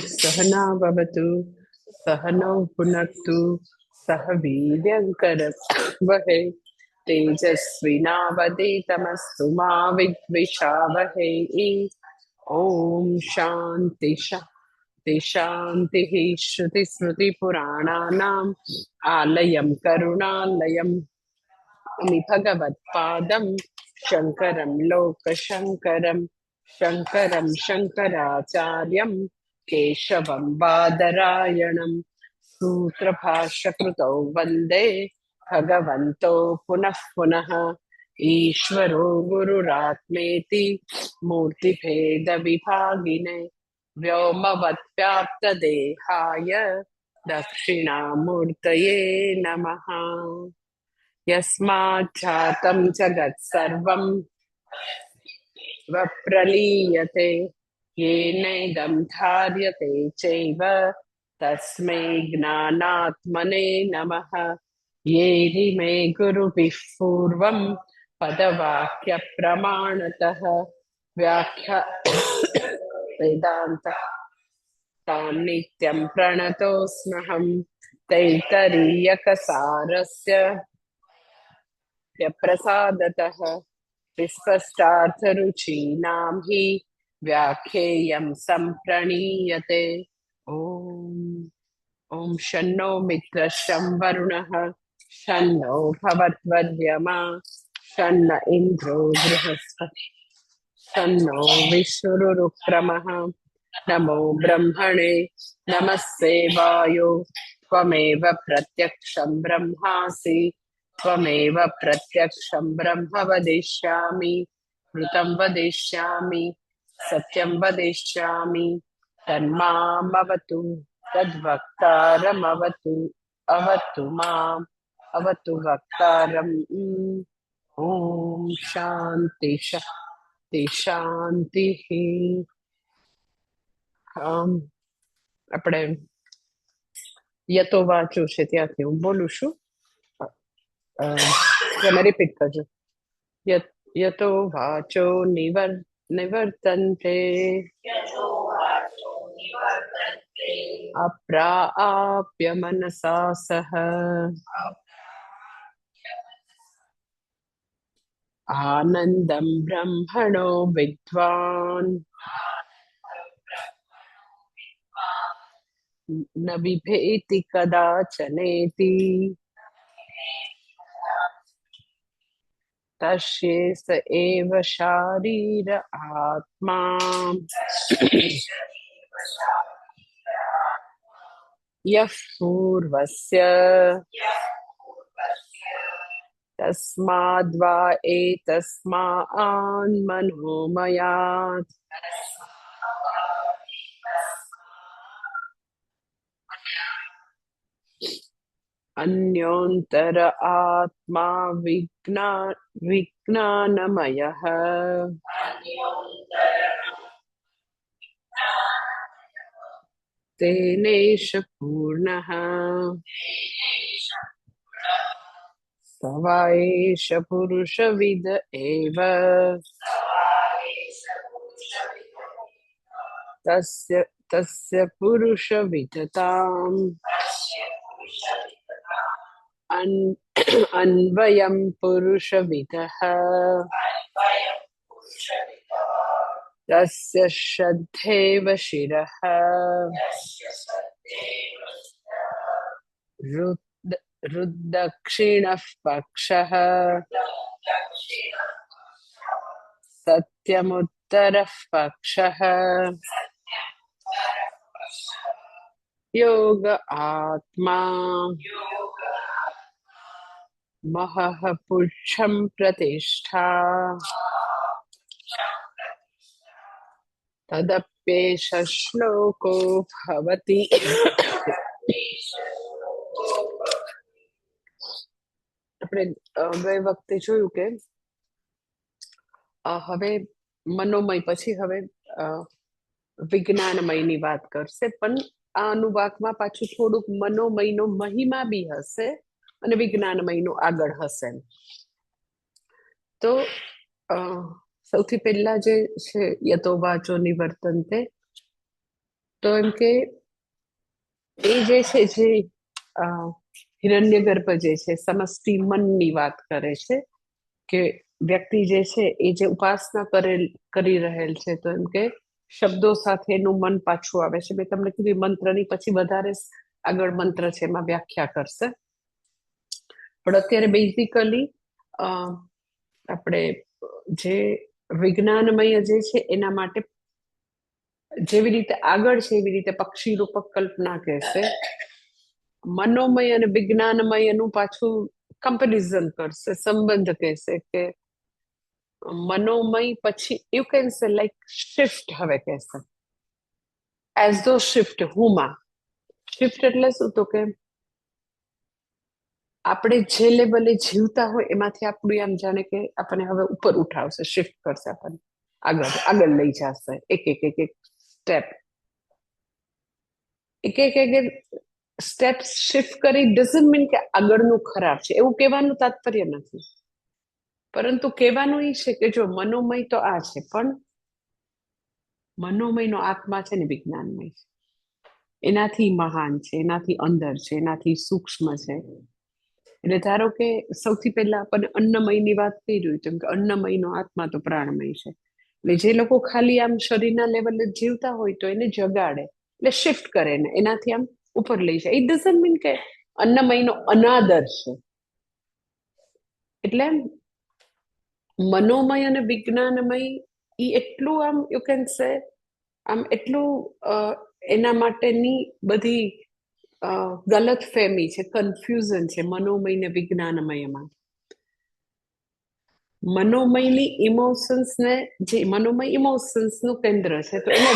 सहना भवतु सहनौ भुनक्तु सह वीर्यङ्करवहै तेजस्विनावधीतमस्तु मा विद्विषावहै। ॐ शान्ति शान्ति शान्तिः। श्रुतिस्मृतिपुराणानाम् आलयं करुणालयम् नमामि भगवत्पादं शङ्करं लोकशङ्करं शङ्करं शङ्कराचार्यं केशवं बादरायणं सूत्रभाष्यकृतौ वन्दे भगवन्तो पुनः पुनः। ईश्वरो गुरुरात्मेति मूर्तिभेदविभागिने व्योमवद्व्याप्तदेहाय दक्षिणामूर्तये नमः। यस्माच्चातं जगत्सर्वं वप्रलीयते येनैदं धार्यते चैव तस्मै ज्ञानात्मने नमः। ये मे गुरुभिः पूर्वं पदवाक्यप्रमाणतः व्याख्या वेदान्त तां नित्यं प्रणतोऽस्म्यहं तैत्तरीयकसारस्य प्रसादतः विस्पष्टार्थरुचीनां हि व्याख्येयं सम्प्रणीयते। ॐ ॐ शन्नो मित्रशं वरुणः शन्नो भवत्वर्यमा शन्न इन्द्रो बृहस्पति शन्नो विष्णुरुक्रमः। नमो ब्रह्मणे नमस्ते वायो त्वमेव प्रत्यक्षं ब्रह्मासि त्वमेव प्रत्यक्षं ब्रह्म वदिष्यामि ऋतं वदिष्यामि सत्यं वदिष्यामि तन्मामवतु तद्वक्तारमवतु अवतु माम् अवतु वक्तारम्। ॐ शान्ति शान्ति शान्तिः। આપણે યતો વાંચ્યું છે ત્યાંથી હું બોલું છું. તમે રિપીટ કરજો. યતો વાચો નિવર્તન્તે અપ્રાપ્ય મનસા સહ આનંદમ બ્રહ્મણો વિદ્વાન ન બિભેતિ કદાચનેતિ તસ્યેસ એવ શારીર આત્મા યઃ પૂર્વસ્ય તસ્માદ્વા એતસ્માન્ મનોમયાत् अन्योन्तर आत्मा विज्ञानमयः तेनेष पूर्णः स वा एष पुरुषविद एव तस्य पुरुषविदताम् अन्वयं पुरुषविदः तस्य श्रद्धेव शिरः रुद्दक्षिणः पक्षः सत्यमुत्तरः पक्षः योग आत्मा महः पुरुषं प्रतिष्ठा तदप्येष श्लोको भवति। આપણે ગઈ વખતે જોયું કે હવે મનોમય પછી હવે વિજ્ઞાનમયની વાત કરશે, પણ આ અનુવાકમાં પાછું થોડુંક મનોમયનો મહિમા બી હશે અને વિજ્ઞાનમયનું આગળ હશે. તો સૌથી પહેલા જે છે યતો વાચો નિવર્તન્તે, તો એમ કે એ જે છે જે હિરણ્યગર્ભ જે છે સમષ્ટિ મનની વાત કરે છે કે વ્યક્તિ જે છે એ જે ઉપાસના કરી રહેલ છે, તો એમ કે શબ્દો સાથે એનું મન પાછું આવે છે. મેં તમને કીધું મંત્રની પછી વધારે આગળ મંત્ર છે એમાં વ્યાખ્યા કરશે. પણ અત્યારે બેઝિકલી આપણે જે વિજ્ઞાનમય જે છે એના માટે જેવી રીતે આગળ છે એવી રીતે પક્ષી રૂપક કલ્પના કહેશે. મનોમય અને વિજ્ઞાનમય એનું પાછું કમ્પેરિઝન કરશે, સંબંધ કહેશે કે મનોમય પછી you can say like shift, હવે કહેશે એઝ ધો શિફ્ટ હુમાં. શિફ્ટ એટલે શું? તો કે આપણે જે લેવલે જીવતા હોય એમાંથી આપણું આમ જાણે કે આપણને હવે ઉપર ઉઠાવશે, શિફ્ટ કરશે, આપણને આગળ આગળ લઈ જશે, એક એક એક એક સ્ટેપ, એક એક એક સ્ટેપ શિફ્ટ કરી. ડઝન્ટ મીન કે આગળનું ખરાબ છે એવું કહેવાનું તાત્પર્ય નથી, પરંતુ કહેવાનું એ છે કે જો મનોમય તો આ છે, પણ મનોમયનો આત્મા છે ને વિજ્ઞાનમય છે, એનાથી મહાન છે, એનાથી અંદર છે, એનાથી સૂક્ષ્મ છે. એટલે ધારો કે સૌથી પહેલા આપણને અન્નમયની વાત કરી રહ્યું છે કે અન્નમયનો આત્મા તો પ્રાણમય છે. એટલે જે લોકો ખાલી આમ શરીરના લેવલે જીવતા હોય તો એને જગાડે, એટલે શિફ્ટ કરે ને એનાથી આમ ઉપર લઈ જાય. ઇટ ડઝન્ટ મીન કે અન્નમયનો અનાદર છે. એટલે મનોમય અને વિજ્ઞાનમય એ એટલું આમ યુ કેન સે આમ એટલું એના માટેની બધી ગલત ફેમી છે, કન્ફ્યુઝન છે મનોમય ને વિજ્ઞાનમયમાં. મનોમયની ઇમોશન્સને, જે મનોમય ઇમોશન્સનું કેન્દ્ર છે તો એને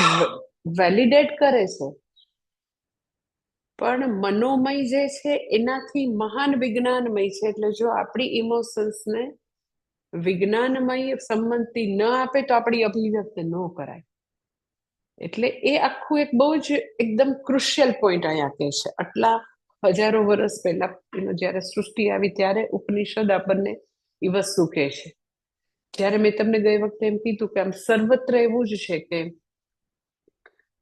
વેલિડેટ કરે છે, પણ મનોમય જે છે એનાથી મહાન વિજ્ઞાનમય છે. એટલે જો આપણી ઇમોશન્સને વિજ્ઞાનમય સંમતિ ન આપે તો આપણી અભિવ્યક્ત ન કરાય. એટલે એ આખું એક બહુ જ એકદમ ક્રુશિયલ પોઈન્ટ અહીંયા કહે છે. આટલા હજારો વર્ષ પહેલા જ્યારે સૃષ્ટિ આવી ત્યારે ઉપનિષદ આપણને એ વસ્તુ કહે છે. જ્યારે મેં તમને ગઈ વખતે એમ કીધું કે આમ સર્વત્ર એવું જ છે કે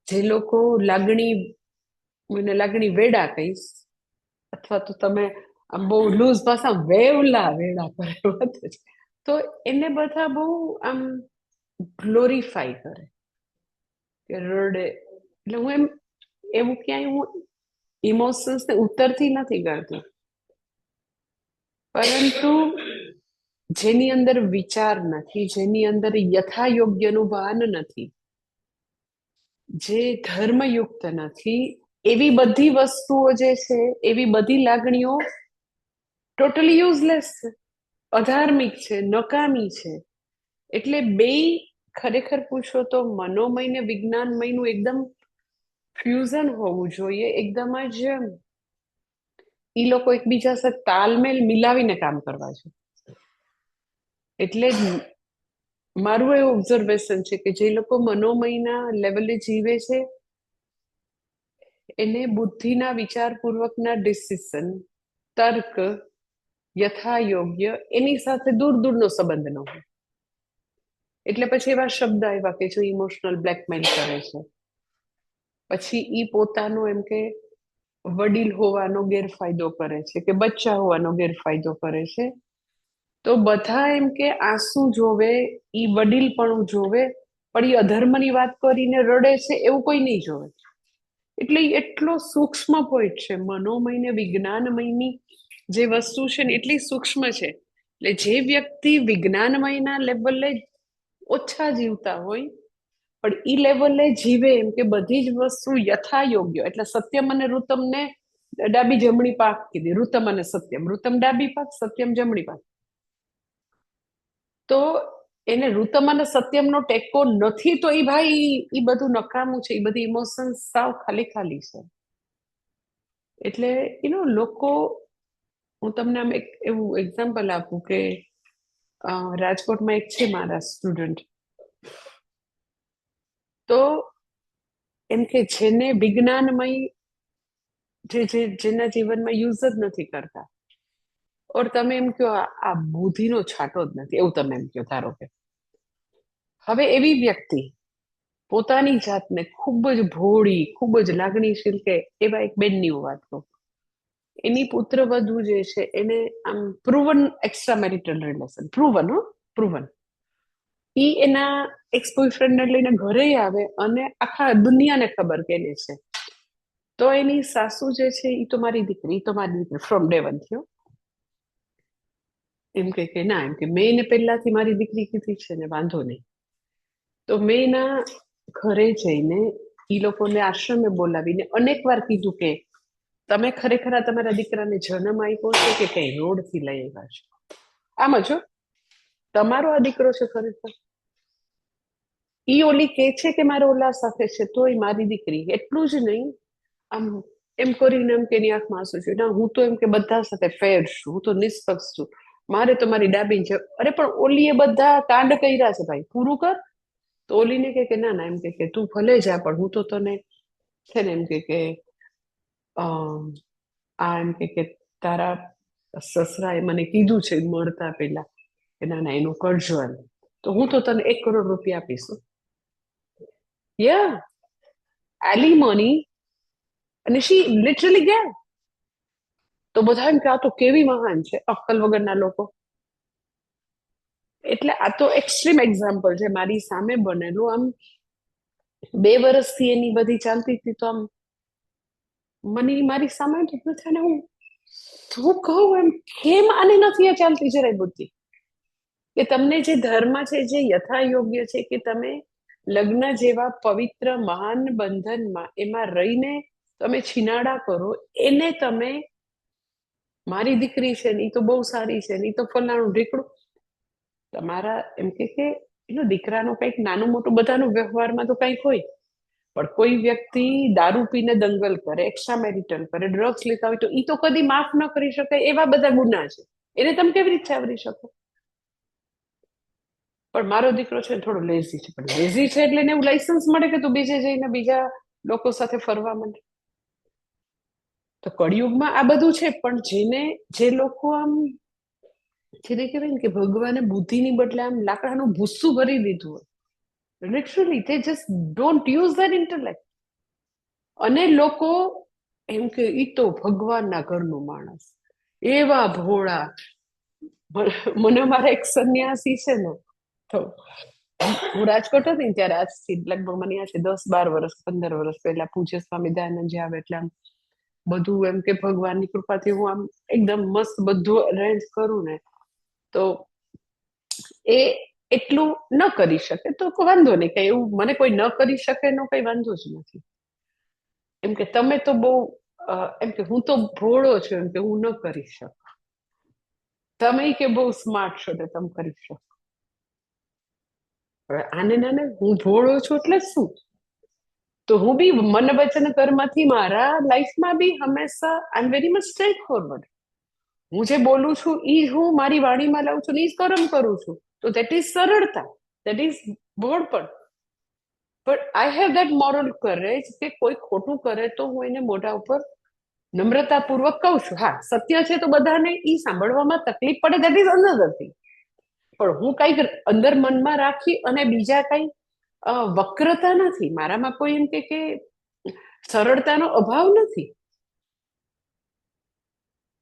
જે લોકો લાગણી વેડા કહીશ, અથવા તો તમે આમ બહુ લૂઝ ભાષા વેડા કરે, તો એને બધા બહુ આમ ગ્લોરીફાઈ કરે કે રડે. એટલે હું એવું ક્યાંય હું ઇમોશન્સને ઉત્તરથી નથી કરતી, પરંતુ જેની અંદર વિચાર નથી, જેની અંદર યથાયોગ્યનું ભાન નથી, જે ધર્મયુક્ત નથી, એવી બધી વસ્તુઓ જે છે, એવી બધી લાગણીઓ ટોટલી યુઝલેસ છે, અધાર્મિક છે, નકામી છે. એટલે બેય ખરેખર પૂછો તો મનોમય ને વિજ્ઞાનમયનું એકદમ ફ્યુઝન હોવું જોઈએ. એકદમ જ એ લોકો એકબીજા સાથે તાલમેલ મિલાવીને કામ કરવા છે. એટલે જ મારું એવું ઓબ્ઝર્વેશન છે કે જે લોકો મનોમયના લેવલે જીવે છે એને બુદ્ધિના વિચારપૂર્વકના ડિસિઝન, તર્ક, યથાયોગ્ય એની સાથે દૂર દૂરનો સંબંધ ન હોય. એટલે પછી એવા શબ્દ આવ્યા કે જો ઇમોશનલ બ્લેકમેલ કરે છે, પછી ઈ પોતાનો એમ કે વડીલ હોવાનો ગેરફાયદો કરે છે કે બચ્ચા હોવાનો ગેરફાયદો કરે છે. તો બધા એમ કે આંસુ જોવે, ઈ વડીલપણું જોવે, પણ ઈ અધર્મની વાત કરીને રડે છે એવું કોઈ નહીં જોવે. એટલે એટલો સૂક્ષ્મ પોઈન્ટ છે મનોમય ને વિજ્ઞાનમયની જે વસ્તુ છે ને એટલી સૂક્ષ્મ છે. એટલે જે વ્યક્તિ વિજ્ઞાનમયના લેવલે ઓછા જીવતા હોય પણ ઈ લેવલે જીવે એમ કે બધી જ વસ્તુ યથાયોગ્ય, એટલે સત્યમ અને ઋતમ ને ડાબી જમણી પાક કીધી, ઋતમ અને સત્યમ, ઋતમ ડાબી પાક, સત્યમ જમણી પાક. તો એને ઋતમ અને સત્યમનો ટેકો નથી, તો એ ભાઈ એ બધું નકામું છે, એ બધી ઇમોશન્સ સાવ ખાલી ખાલી છે. એટલે લોકો, હું તમને આમ એક એવું એક્ઝામ્પલ આપું કે રાજકોટમાં એક છે મારા સ્ટુડન્ટ, તો એમ કે જેને વિજ્ઞાનમય જેના જીવનમાં યુઝ જ નથી કરતા, ઓર તમે એમ કહો આ બુદ્ધિનો છાંટો જ નથી એવું તમે એમ કહો, ધારો કે હવે એવી વ્યક્તિ પોતાની જાતને ખૂબ જ ભોળી, ખૂબ જ લાગણીશીલ કે એવા એક બેનની હું વાત કહું. એની પુત્રવધુ જે છે એને આમ proven extra marital relation, proven ઈ એના એક્સ બોયફ્રેન્ડ ને લઈને ઘરે આવે અને આખા દુનિયાને ખબર કે એને છે. તો એની સાસુ જે છે એ તો મારી દીકરી, ઈ તો મારી દીકરી ફ્રોમ ડે વન થયો. એમ કે ના, એમ કે મેં એને પહેલાથી મારી દીકરી કીધી છે ને, વાંધો નહીં. તો મેં એના ઘરે જઈને ઈ લોકોને આશ્રમે બોલાવીને અનેક વાર કીધું કે તમે ખરેખર આ તમારા દીકરાને જન્મ આપ્યો છે કે કઈ રોડથી લઈ આવ્યા છો? આમ જો તમારો આ દીકરો છે ખરેખર. ઈ ઓલી કે છે કે મારો ઓલા સાથે છે, તોય મારી દીકરી. એટલું જ નહીં, આમ એમ કરીને એમ કે એની આંખમાં આંસુ છે, ના હું તો એમ કે બધા સાથે ફેર છું, હું તો નિષ્પક્ષ છું, મારે તો મારી ડાબી છે. અરે પણ ઓલી એ બધા કાંડ કર્યા છે ભાઈ, પૂરું કર. તો ઓલીને કે ના ના, એમ કે તું ભલે જા, પણ હું તો તને છે ને એમ કે આ એમ કે તારા સસરાએ મને કીધું છે મળતા પેલા કે ના ના એનું કરજો એમ, તો હું તો તને 1 કરોડ રૂપિયા આપીશું. યા એલિમની. અને શી લિટરલી ગયા. તો બધા એમ કે આ તો કેવી મહાન છે, અક્કલ વગરના લોકો. એટલે આ તો એક્સ્ટ્રીમ એક્ઝામ્પલ છે મારી સામે બનેલું. આમ 2 વર્ષથી એની બધી ચાલતી હતી, તો આમ મને મારી સામે થઈને હું શું કહું, એમ કેમ આને નથી આ ચાલતી જરાય બુદ્ધિ? કે તમને જે ધર્મ છે, જે યથા યોગ્ય છે કે તમે લગ્ન જેવા પવિત્ર મહાન બંધનમાં એમાં રહીને તમે છીનાડા કરો, એને તમે મારી દીકરી છે ને ઈ તો બહુ સારી છે ને ઈ તો ફલાણું ઢીકડું. તમારા એમ કે એનો દીકરાનો કંઈક નાનું મોટું બધાનું વ્યવહારમાં તો કંઈક હોય, પણ કોઈ વ્યક્તિ દારૂ પીને દંગલ કરે, એક્સ્ટ્રા મેરિટલ કરે, ડ્રગ્સ લેતા હોય, તો ઈ તો કદી માફ ન કરી શકાય એવા બધા ગુના છે. એને તમે કેવી રીતે આવરી શકો? પણ મારો દીકરો છે થોડો લેઝી છે, પણ લેઝી છે એટલે એને એવું લાયસન્સ મળે કે તું બીજે જઈને બીજા લોકો સાથે ફરવા માંડે. તો કળિયુગમાં આ બધું છે, પણ જે લોકો આમ જેને કહેવાય ને કે ભગવાને બુદ્ધિની બદલે આમ લાકડાનું ભૂસ્સું ભરી દીધું હોય, literally they just don't use their intellect. અને લોકો એમ કે ઈ તો ભગવાનના ઘરનું માણસ, એવા ભોળા. મને મારા એક સંન્યાસી છે ને, તો હું રાજકોટ હતી ને ત્યારે, આજથી લગભગ મને યાદ છે 10-12 વર્ષ 15 વર્ષ પહેલા પૂજ્ય સ્વામી દયાનંદજી આવે એટલે આમ બધું એમ કે ભગવાનની કૃપાથી હું આમ એકદમ મસ્ત બધું અરેન્જ કરું ને, તો એ એટલું ન કરી શકે તો વાંધો નહીં, કઈ એવું મને કોઈ ન કરી શકે એનો કઈ વાંધો જ નથી. એમ કે તમે તો બહુ એમ કે હું તો ભોળો છું, એમ કે હું ન કરી શકું, તમે કે બહુ સ્માર્ટ છો એટલે તમે કરી શકો. હવે આને નાને હું ભોળો છું એટલે શું? તો હું બી મન વચન કર્મથી મારા લાઈફમાં બી હંમેશા I am very much straightforward. હું જે બોલું છું એ હું મારી વાણીમાં લાવું છું ને એ કર્મ કરું છું, તો દેટ ઇઝ સરળતા, દેટ ઇઝ ભોળપણ. પણ I have that moral courage કે કોઈ ખોટું કરે તો હું એને મોઢા ઉપર નમ્રતાપૂર્વક કહું છું. હા, સત્ય છે તો બધાને ઈ સાંભળવામાં તકલીફ પડે, દેટ ઇઝ અનધર થિંગ. પણ હું કઈક અંદર મનમાં રાખી અને બીજા કઈ વક્રતા નથી મારામાં, કોઈ એમ કે સરળતાનો અભાવ નથી.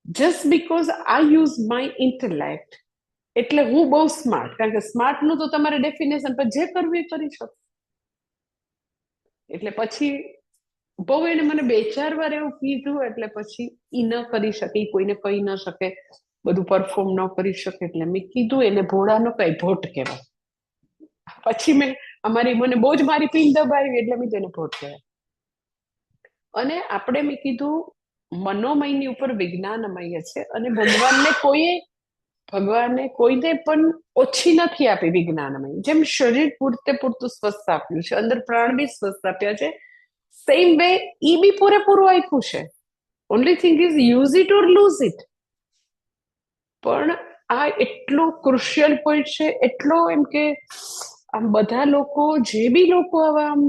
Just because I use my intellect એટલે હું બહુ સ્માર્ટ, કારણ કે સ્માર્ટ નું તો તમારે ડેફિનેશન પર જે કરવું એ કરી શકો. એટલે પછી બહુ એને મને 2-4 વાર એવું કીધું, એટલે પછી ઈ ન કરી શકે, ઈ કોઈને કહી ન શકે, બધું પરફોર્મ ન કરી શકે, એટલે મેં કીધું એને ભોળા નો કઈ ભોટ કહેવાય. પછી મને બહુ જ મારી પીન દબાવી એટલે મેં તેને ભોટ કહેવાય. અને આપણે મેં કીધું મનોમયની ઉપર વિજ્ઞાનમય છે, અને ભગવાને કોઈને પણ ઓછી નથી આપી વિજ્ઞાનમય. જેમ શરીર પૂરતું સ્વસ્થ આપ્યું છે, અંદર પ્રાણ બી સ્વસ્થ આપ્યા છે, સેમ વે ઈ બી પૂરેપૂરું આપ્યું છે. Only thing is use it or lose it. પણ આ એટલો ક્રુશિયલ પોઈન્ટ છે, એટલો એમ કે આમ બધા લોકો જે બી લોકો આવા આમ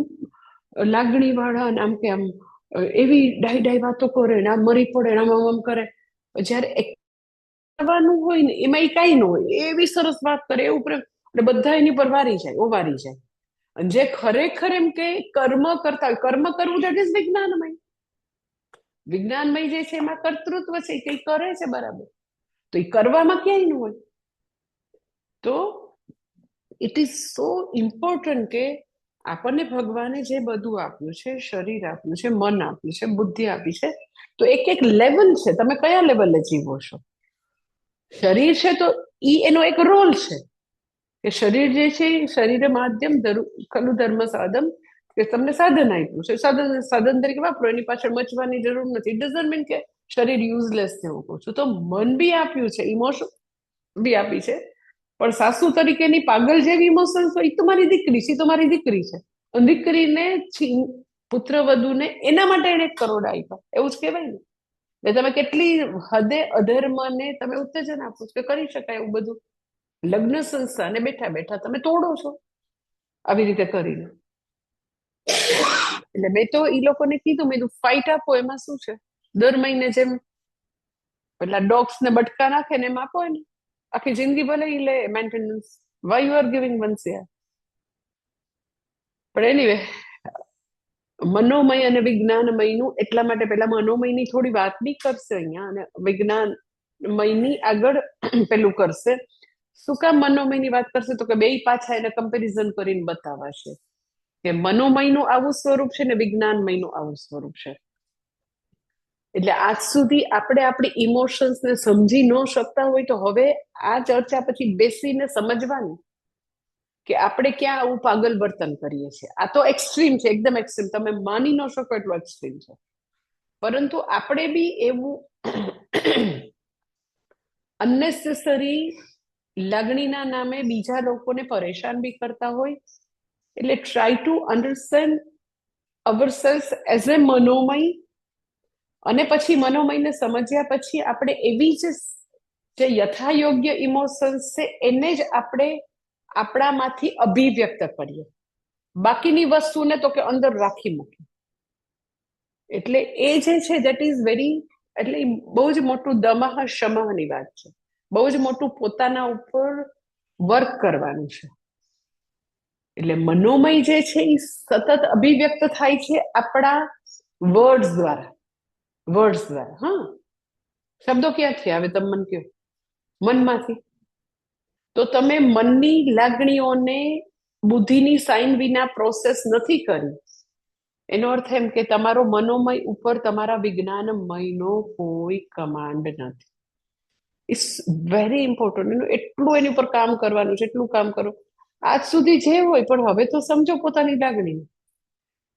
લાગણી વાળા આમ કે આમ એવી ડાઈ વાતો કરે ને આમ મરી પડે આમ આમ કરે, જયારે કરવાનું હોય ને એમાં એ કઈ ન હોય, એવી સરસ વાત કરે એવું પ્રેમ, એટલે બધા એની પર ઓવારી જાય. જે ખરેખર એમ કે કર્મ કરતા હોય, કર્મ કરવું દેટ ઇઝ વિજ્ઞાનમય. વિજ્ઞાનમય જે છે એમાં કર્તૃત્વ છે, કઈ કરે છે બરાબર, તો એ કરવામાં ક્યાંય ન હોય. તો ઇટ ઇઝ સો ઇમ્પોર્ટન્ટ કે આપણને ભગવાને જે બધું આપ્યું છે, શરીર આપ્યું છે, મન આપ્યું છે, બુદ્ધિ આપી છે, તો એક એક લેવલ છે, તમે કયા લેવલે જીવો છો. શરીર છે તો ઈ એનો એક રોલ છે કે શરીર જે છે શરીર માધ્યમ ખલુ ધર્મ સાધમ, કે તમને સાધન આપ્યું છે, સાધન સાધન તરીકે વાપરો, એની પાછળ મચવાની જરૂર નથી. ઇટ ડઝન્ટ મીન કે શરીર યુઝલેસ છે, હું કહું છું. તો મન બી આપ્યું છે, ઇમોશન બી આપી છે, પણ સાસુ તરીકેની પાગલ જેવી ઇમોશન્સ હોય, તો મારી દીકરી છે, તો મારી દીકરી છે. દીકરીને પુત્ર વધુને એના માટે એને 1 કરોડ આપ્યા, એવું જ કહેવાય ને. તમે કેટલી હદે અધર્મને તમે ઉત્તેજન આપો છો કે કરી શકાય એવું બધું. લગ્ન સંસ્થાને બેઠા બેઠા તમે તોડો છો આવી રીતે કરીને. એટલે મેં તો ઈ લોકોને કીધું, મેં ફાઇટ આપો, એમાં શું છે, દર મહિને જેમ પેલા ડોગ્સ ને બટકા નાખે ને એમ આપો ને, આખી જિંદગી ભલે ઈ લે maintenance. Why you are giving once યાર. પણ એનીવે, મનોમય અને વિજ્ઞાનમયનું એટલા માટે પેલા મનોમયની થોડી વાત બી કરશે અહીંયા, અને વિજ્ઞાનમયની આગળ પેલું કરશે. શું કામ મનોમયની વાત કરશે, તો કે બે પાછા એને કમ્પેરિઝન કરીને બતાવાશે કે મનોમયનું આવું સ્વરૂપ છે ને વિજ્ઞાનમયનું આવું સ્વરૂપ છે. એટલે આજ સુધી આપણે આપણી ઇમોશન્સને સમજી ન શકતા હોય, તો હવે આ ચર્ચા પછી બેસીને સમજવાનું કે આપણે ક્યાં આવું પાગલ વર્તન કરીએ છીએ. આ તો એક્સ્ટ્રીમ છે, એકદમ એક્સ્ટ્રીમ, તમે માની ન શકો એટલું એક્સ્ટ્રીમ છે. પરંતુ આપણે બી એવું અનનેસેસરી લાગણીના નામે બીજા લોકોને પરેશાન બી કરતા હોય. એટલે try to understand ourselves as a મનોમય, અને પછી મનોમયને સમજ્યા પછી આપણે એવી જે યથાયોગ્ય ઇમોશન્સ છે એને જ આપણે આપણામાંથી અભિવ્યક્ત કરીએ, બાકીની વસ્તુને તો કે અંદર રાખી મૂકીએ. એટલે એ જે છે દેટ ઇઝ વેરી, એટલે બહુ જ મોટું દમહ શમહની વાત છે, બહુ જ મોટું પોતાના ઉપર વર્ક કરવાનું છે. એટલે મનોમય જે છે એ સતત અભિવ્યક્ત થાય છે આપણા વર્ડ્સ દ્વારા. વર્ડ્સ દ્વારા, હા, શબ્દો ક્યાંથી આવે તમે મને કહો, મનમાંથી. તો તમે મનની લાગણીઓને બુદ્ધિની સાઇન વિના પ્રોસેસ નથી કરી, એનો અર્થ એમ કે તમારો મનોમય ઉપર તમારા વિજ્ઞાનમયનો કોઈ કમાન્ડ નથી. It's very important. એનું એટલું એની ઉપર કામ કરવાનું છે, એટલું કામ કરો. આજ સુધી જે હોય, પણ હવે તો સમજો પોતાની લાગણી.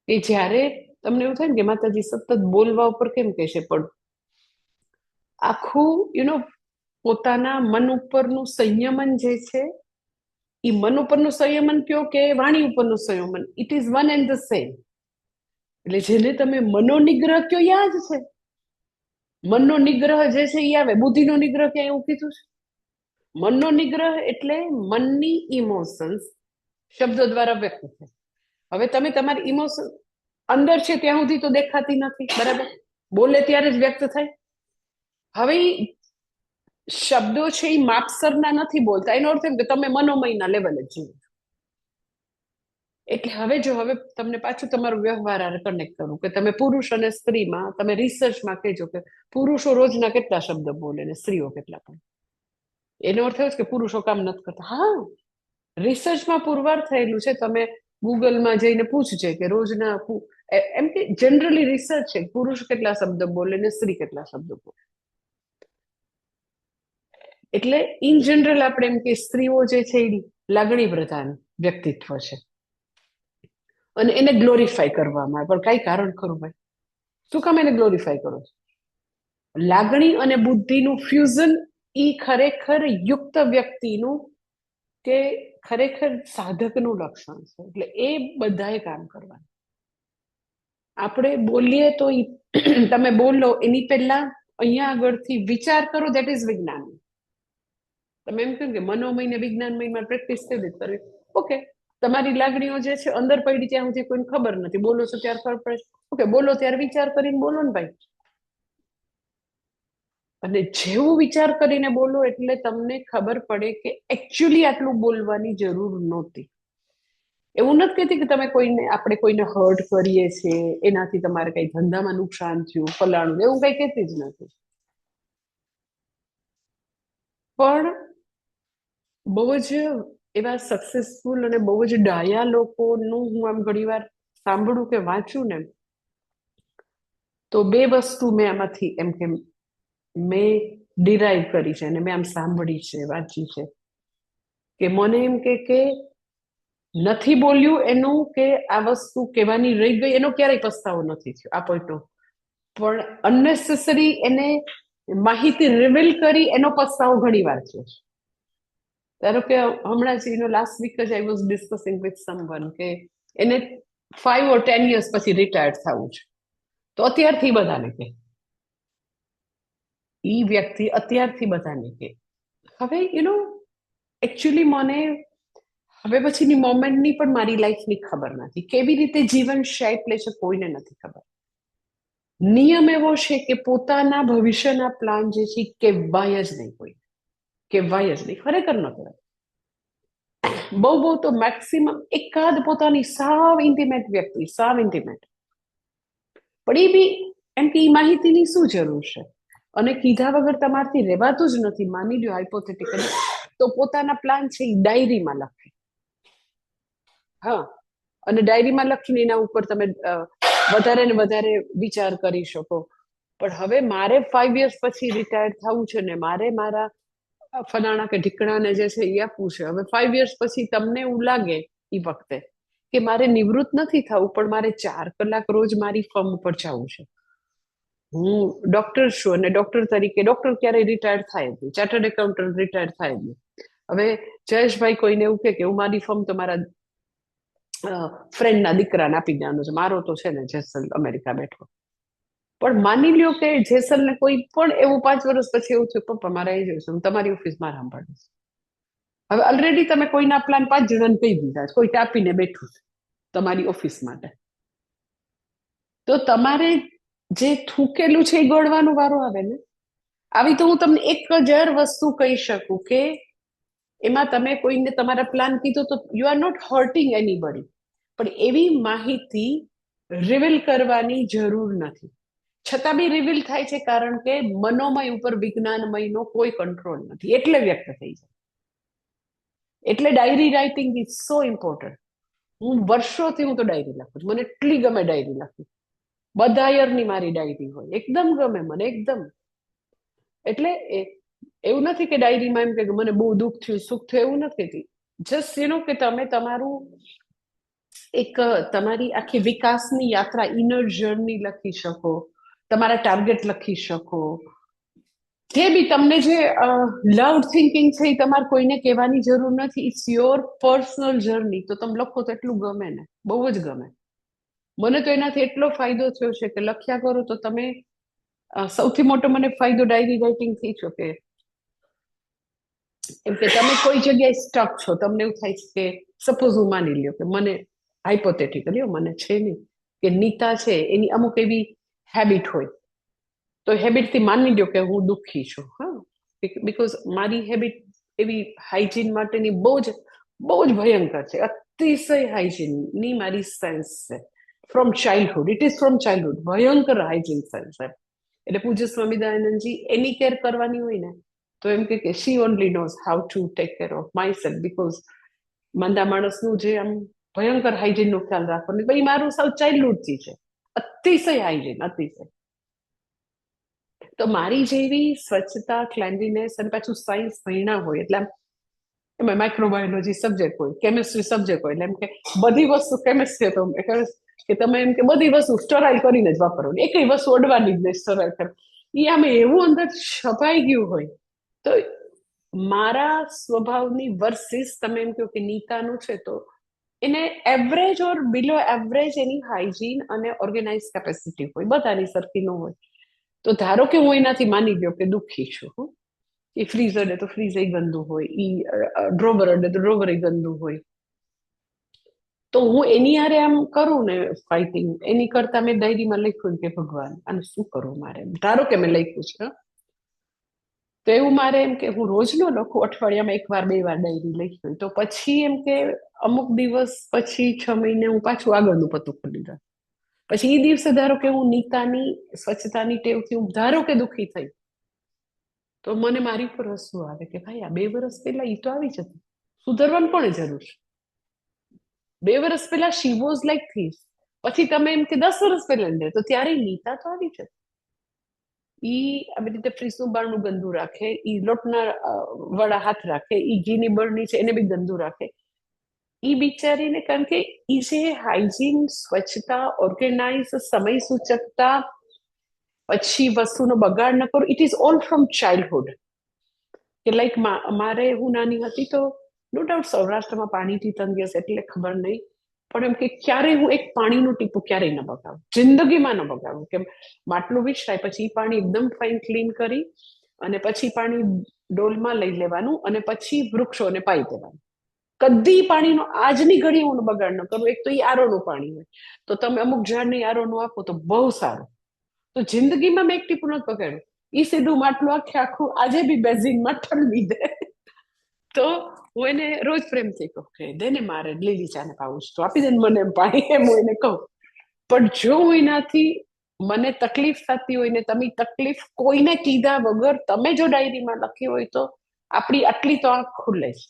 કે જ્યારે તમને એવું થાય ને કે માતાજી સતત બોલવા ઉપર કેમ કહે છે, પણ આખું પોતાના મન ઉપરનું સંયમન જે છે, એ મન ઉપરનું સંયમન કયો કે વાણી ઉપરનું સંયમન, it is one and the same. એટલે જેને તમે મનોનિગ્રહ કયો, યાદ છે, મનનો નિગ્રહ જે છે એ આવે, બુદ્ધિનો નિગ્રહ ક્યાં એવું કીધું છે. મનનો નિગ્રહ એટલે મનની ઇમોશન્સ શબ્દો દ્વારા વ્યક્ત થાય. હવે તમે તમારી ઇમોશન અંદર છે ત્યાં સુધી તો દેખાતી નથી, બરાબર, બોલે ત્યારે જ વ્યક્ત થાય. હવે શબ્દો છે એ માપસરના નથી બોલતા, એનો અર્થ એમ કે તમે મનોમયના લેવલે જીવો. એટલે હવે તમને પાછું તમારું વ્યવહાર કનેક્ટ કરું કે તમે પુરુષ અને સ્ત્રીમાં તમે રિસર્ચમાં કહેજો કે પુરુષો રોજના કેટલા શબ્દ બોલે ને સ્ત્રીઓ કેટલા બોલે. એનો અર્થ એવો છે કે પુરુષો કામ નથી કરતા. હા, રિસર્ચમાં પુરવાર થયેલું છે. તમે ગૂગલમાં જઈને પૂછજે કે રોજના એમ કે જનરલી રિસર્ચ છે, પુરુષ કેટલા શબ્દ બોલે ને સ્ત્રી કેટલા શબ્દ બોલે. એટલે ઇન જનરલ આપણે એમ કે સ્ત્રીઓ જે છે એ લાગણી પ્રધાન વ્યક્તિત્વ છે, અને એને ગ્લોરીફાય કરવામાં આવે. પણ કઈ કારણ ખરું ભાઈ, શું કામ એને ગ્લોરીફાય કરો છો? લાગણી અને બુદ્ધિનું ફ્યુઝન ઈ ખરેખર યુક્ત વ્યક્તિનું કે ખરેખર સાધકનું લક્ષણ છે. એટલે એ બધાએ કામ કરવાનું. આપણે બોલીએ તો તમે બોલો એની પહેલા અહીંયા આગળથી વિચાર કરો, દેટ ઇઝ વિજ્ઞાન. તમે એમ કહ્યું કે મનોમય ને વિજ્ઞાનમયમાં પ્રેક્ટિસ કરી કરવી, ઓકે. તમારી લાગણીઓ જે છે અંદર પડી ત્યાં સુધી કોઈને ખબર નથી, બોલો છો ત્યારે ખબર પડે, ઓકે, બોલો ત્યારે વિચાર કરીને બોલો ને ભાઈ. અને જેવું વિચાર કરીને બોલો એટલે તમને ખબર પડે કે એકચ્યુઅલી આટલું બોલવાની જરૂર નહોતી. એવું નથી કહેતી કે તમે આપણે કોઈને હર્ટ કરીએ છીએ, એનાથી તમારે કઈ ધંધામાં નુકસાન થયું, ફલાણું, એવું કઈ કહેતી જ નથી. પણ બહુ જ એવા સક્સેસફુલ અને બહુ જ ડાયા લોકોનું હું આમ ઘણી વાર સાંભળું કે વાંચું ને, તો બે વસ્તુ મેં આમાંથી એમ કે મેં ડિરાઈવ કરી છે અને મેં આમ સાંભળી છે, વાંચી છે, કે મને એમ કે નથી બોલ્યું એનું, કે આ વસ્તુ કહેવાની રહી ગઈ એનો ક્યારેય પસ્તાવો નથી થયો આ પોઈન્ટનો, પણ અનનેસેસરી એને માહિતી રિવીલ કરી એનો પસ્તાવો ઘણી વાર થયો છે. ધારો કે હમણાં જ લાસ્ટ વીક જ I was discussing with someone કે એને 5 or 10 years પછી રિટાયર્ડ થવું છે, તો અત્યારથી બધાને કે ઈ વ્યક્તિ અત્યારથી બધાને કે હવે એકચ્યુઅલી મને હવે પછીની મોમેન્ટની પણ મારી લાઈફની ખબર નથી, કેવી રીતે જીવન શેપ લે છે કોઈને નથી ખબર. નિયમ એવો છે કે પોતાના ભવિષ્યના પ્લાન જે છે કહેવાય જ નહીં, કોઈ કહેવાય જ નહીં, ખરેખર ન કહેવાય. બહુ બહુ તો મેક્સિમમ એકાદ પોતાની સાવ ઇન્ટિમેટ વ્યક્તિ, સાવ ઇન્ટિમેટ, પણ એ બી એમ કે એ માહિતીની શું જરૂર છે, અને કીધા વગર તમારથી રહેવાતું જ નથી, માની લ્યો હાઇપોથેટિકલી, તો પોતાના પ્લાન છે એ ડાયરીમાં લખે. હા, અને ડાયરીમાં લખીને એના ઉપર તમે વધારે ને વધારે વિચાર કરી શકો. પણ હવે મારે 5 years પછી રિટાયર્ડ થવું છે ને મારે મારા ફલાણા કે ઢીકણાને જે છે એ આપવું છે. હવે 5 years પછી તમને એવું લાગે એ વખતે કે મારે નિવૃત્ત નથી થવું, પણ મારે 4 કલાક રોજ મારી ફર્મ ઉપર જવું છે. હું ડોક્ટર છું અને ડોક્ટર તરીકે ડોક્ટર ક્યારેય રિટાયર્ડ થાય જ નહીં, ચાર્ટર્ડ એકાઉન્ટન્ટ રિટાયર્ડ થાય જ નહીં. હવે જયેશભાઈ કોઈને એવું કે હું મારી ફર્મ તો મારા ફ્રેન્ડના દીકરાને આપી દેવાનો છે, મારો તો છે ને જેસલ અમેરિકા બેઠો. પણ માની લ્યો કે જેસલને કોઈ પણ એવું 5 વર્ષ પછી એવું થયું, પપ્પા મારે આવી જવું છે, હું તમારી ઓફિસમાં સાંભળીશ. હવે ઓલરેડી તમે કોઈના પ્લાન 5 જણાને કહી દીધા છે, કોઈ ટાપીને બેઠું છે તમારી ઓફિસ માટે, તો તમારે જે થૂકેલું છે એ ગળવાનો વારો આવે ને. આવી તો હું તમને 1000 વસ્તુ કહી શકું કે એમાં તમે કોઈને તમારા પ્લાન કીધો તો you are not hurting anybody, પણ એવી માહિતી રિવીલ કરવાની જરૂર નથી, છતાં બી રિવીલ થાય છે કારણ કે મનોમય ઉપર વિજ્ઞાનમયનો કોઈ કંટ્રોલ નથી, એટલે વ્યક્ત થઈ જાય. એટલે diary writing is so important. હું વર્ષોથી હું તો ડાયરી લખું છું, મને એટલી ગમે ડાયરી લખવી, બધા યરની મારી ડાયરી હોય, એકદમ ગમે મને, એકદમ. એટલે એવું નથી કે ડાયરીમાં એમ કે મને બહુ દુઃખ થયું, સુખ થયું, એવું નથી કહેતી. જસ્ટ કે તમે તમારું એક તમારી આખી વિકાસની યાત્રા, ઇનર જર્ની લખી શકો, તમારા ટાર્ગેટ લખી શકો, જે બી તમને જે લાઉડ થિંકિંગ છે એ તમારે કોઈને કહેવાની જરૂર નથી, ઇટ્સ યોર પર્સનલ જર્ની. તો તમે લખો તો એટલું ગમે ને, બહુ જ ગમે. મને તો એનાથી એટલો ફાયદો થયો છે કે લખ્યા કરો તો તમે સૌથી મોટો મને ફાયદો ડાયરી રાઇટિંગ થઈ છે કે એમ કે તમે કોઈ જગ્યાએ સ્ટક છો, તમને એવું થાય છે કે સપોઝ હું માની લ્યો કે મને હાઇપોથેટિકલી મને છે નહીં કે નીતા છે એની અમુક એવી હેબિટ હોય, તો હેબિટથી માની લ્યો કે હું દુઃખી છું. હા, બીકોઝ મારી હેબિટ એવી હાઇજીન માટેની બહુ જ ભયંકર છે, અતિશય હાઇજીનની મારી સેન્સ છે from childhood. It is from childhood, ભયંકર હાઇજીન સેન્સ છે. એટલે પૂજ્ય સ્વામી દયાનંદજી એની કેર કરવાની હોય ને તો એમ કે she only knows how to take care of myself, because મંદા માણસનું જે આમ ભયંકર હાઇજીનનો ખ્યાલ રાખવાનો, ભાઈ મારું સાવ ચાઇલ્ડહુડથી છે, અતિશય હાઇજીન, અતિશય. તો મારી જેવી સ્વચ્છતા, ક્લેન્લીનેસ અને પાછું સાયન્સ ભણ્યા હોય એટલે એમાં માઇક્રોબાયોલોજી સબ્જેક્ટ હોય, કેમિસ્ટ્રી સબ્જેક્ટ હોય, એટલે એમ કે બધી વસ્તુ કેમિસ્ટ્રી તો કે તમે એમ કે બધી વસ્તુ સ્ટરાઇલ કરીને જ વાપરવાની, એકઈ વસ્તુ અડવાની જ નહીં, સ્ટરાઇલ કર. એ આમે એવું અંદર છપાઈ ગયું હોય. તો મારા સ્વભાવની વર્સિસ તમે એમ કહો કે નીતાનું છે, તો એને એવરેજ ઓર બિલો એવરેજ એની હાઇજીન અને ઓર્ગેનાઇઝ કેપેસિટી હોય, બધાની સરખી ન હોય. તો ધારો કે હું એનાથી માની ગયો કે દુઃખી છું, એ ફ્રીઝ અડે તો ફ્રીઝ એ ગંદુ હોય, એ ડ્રોવર અડે તો ડ્રોવર એ ગંદુ હોય, તો હું એની હારે આમ કરું ને ફાઇટિંગ, એની કરતા મેં ડાયરીમાં લખ્યું કે ભગવાન આને શું કરવું મારે, ધારો કે મેં લખ્યું છે, તો એવું મારે એમ કે હું રોજ ન લખું, અઠવાડિયામાં 1 વાર 2 વાર ડાયરી લખી હોય તો પછી એમ કે અમુક દિવસ પછી 6 મહિને હું પાછું આગળનું પતું ખોલી દઉં. પછી એ દિવસે ધારો કે હું નીતાની સ્વચ્છતાની ટેવથી હું ધારો કે દુઃખી થઈ, તો મને મારી ઉપર હસવું આવે કે ભાઈ આ 2 વર્ષ પહેલા એ તો આવી જ હતી, સુધરવાની પણ જરૂર છે. 2 વર્ષ પહેલા શી વોઝ લાઈક ધીસ, પછી તમે એમ કે 10 વર્ષ પહેલા લે તો ત્યારે નીતા તો આવી જ હતી. ઈ આવી રીતે ફ્રીજનું બારણું ગંદુ રાખે, ઈ લોટના વડા હાથ રાખે, ઈ ઘીની બરણી છે એને બી ગંદુ રાખે. ઈ બિચારીને, કારણ કે ઈ જે હાઇજીન, સ્વચ્છતા, ઓર્ગેનાઇઝ, સમય સૂચકતા, પછી વસ્તુનો બગાડ ન કરો, it is all from childhood. કે લાઈક મારે હું નાની હતી તો નો ડાઉટ સૌરાષ્ટ્રમાં પાણીથી તંગી હશે એટલે ખબર નહીં, પણ એમ કે ક્યારેય હું એક પાણીનું ટીપું ક્યારેય ન બગાડું, જિંદગીમાં ન બગાડું. કે માટલું વિછરાય પછી પાણી એકદમ ફાઇન ક્લીન કરી અને પછી પાણી ડોલમાં લઈ લેવાનું અને પછી વૃક્ષોને પાઈ દેવાનું. કદી પાણીનો આજની ઘડી હું બગાડ ન કરું. એક તો એ આરોનું પાણી હોય તો તમે અમુક ઝાડને આરોનું આપો તો બહુ સારું. તો જિંદગીમાં મેં એક ટીપું નથી બગાડ્યું. એ સીધું માટલું આખે આખું આજે બી બેઝિંગમાં ઠલવી દે. તો હું એને રોજ પ્રેમથી કહું કે દેને મારે લીલી ચાને પાવું છું તો આપી દે મને એમ પાણી, એમ હું એને કહું. પણ જો હું એનાથી મને તકલીફ થતી હોય ને તમે તકલીફ કોઈને કીધા વગર તમે જો ડાયરીમાં લખી હોય તો આપણી આટલી તો આંખ ખુલે છે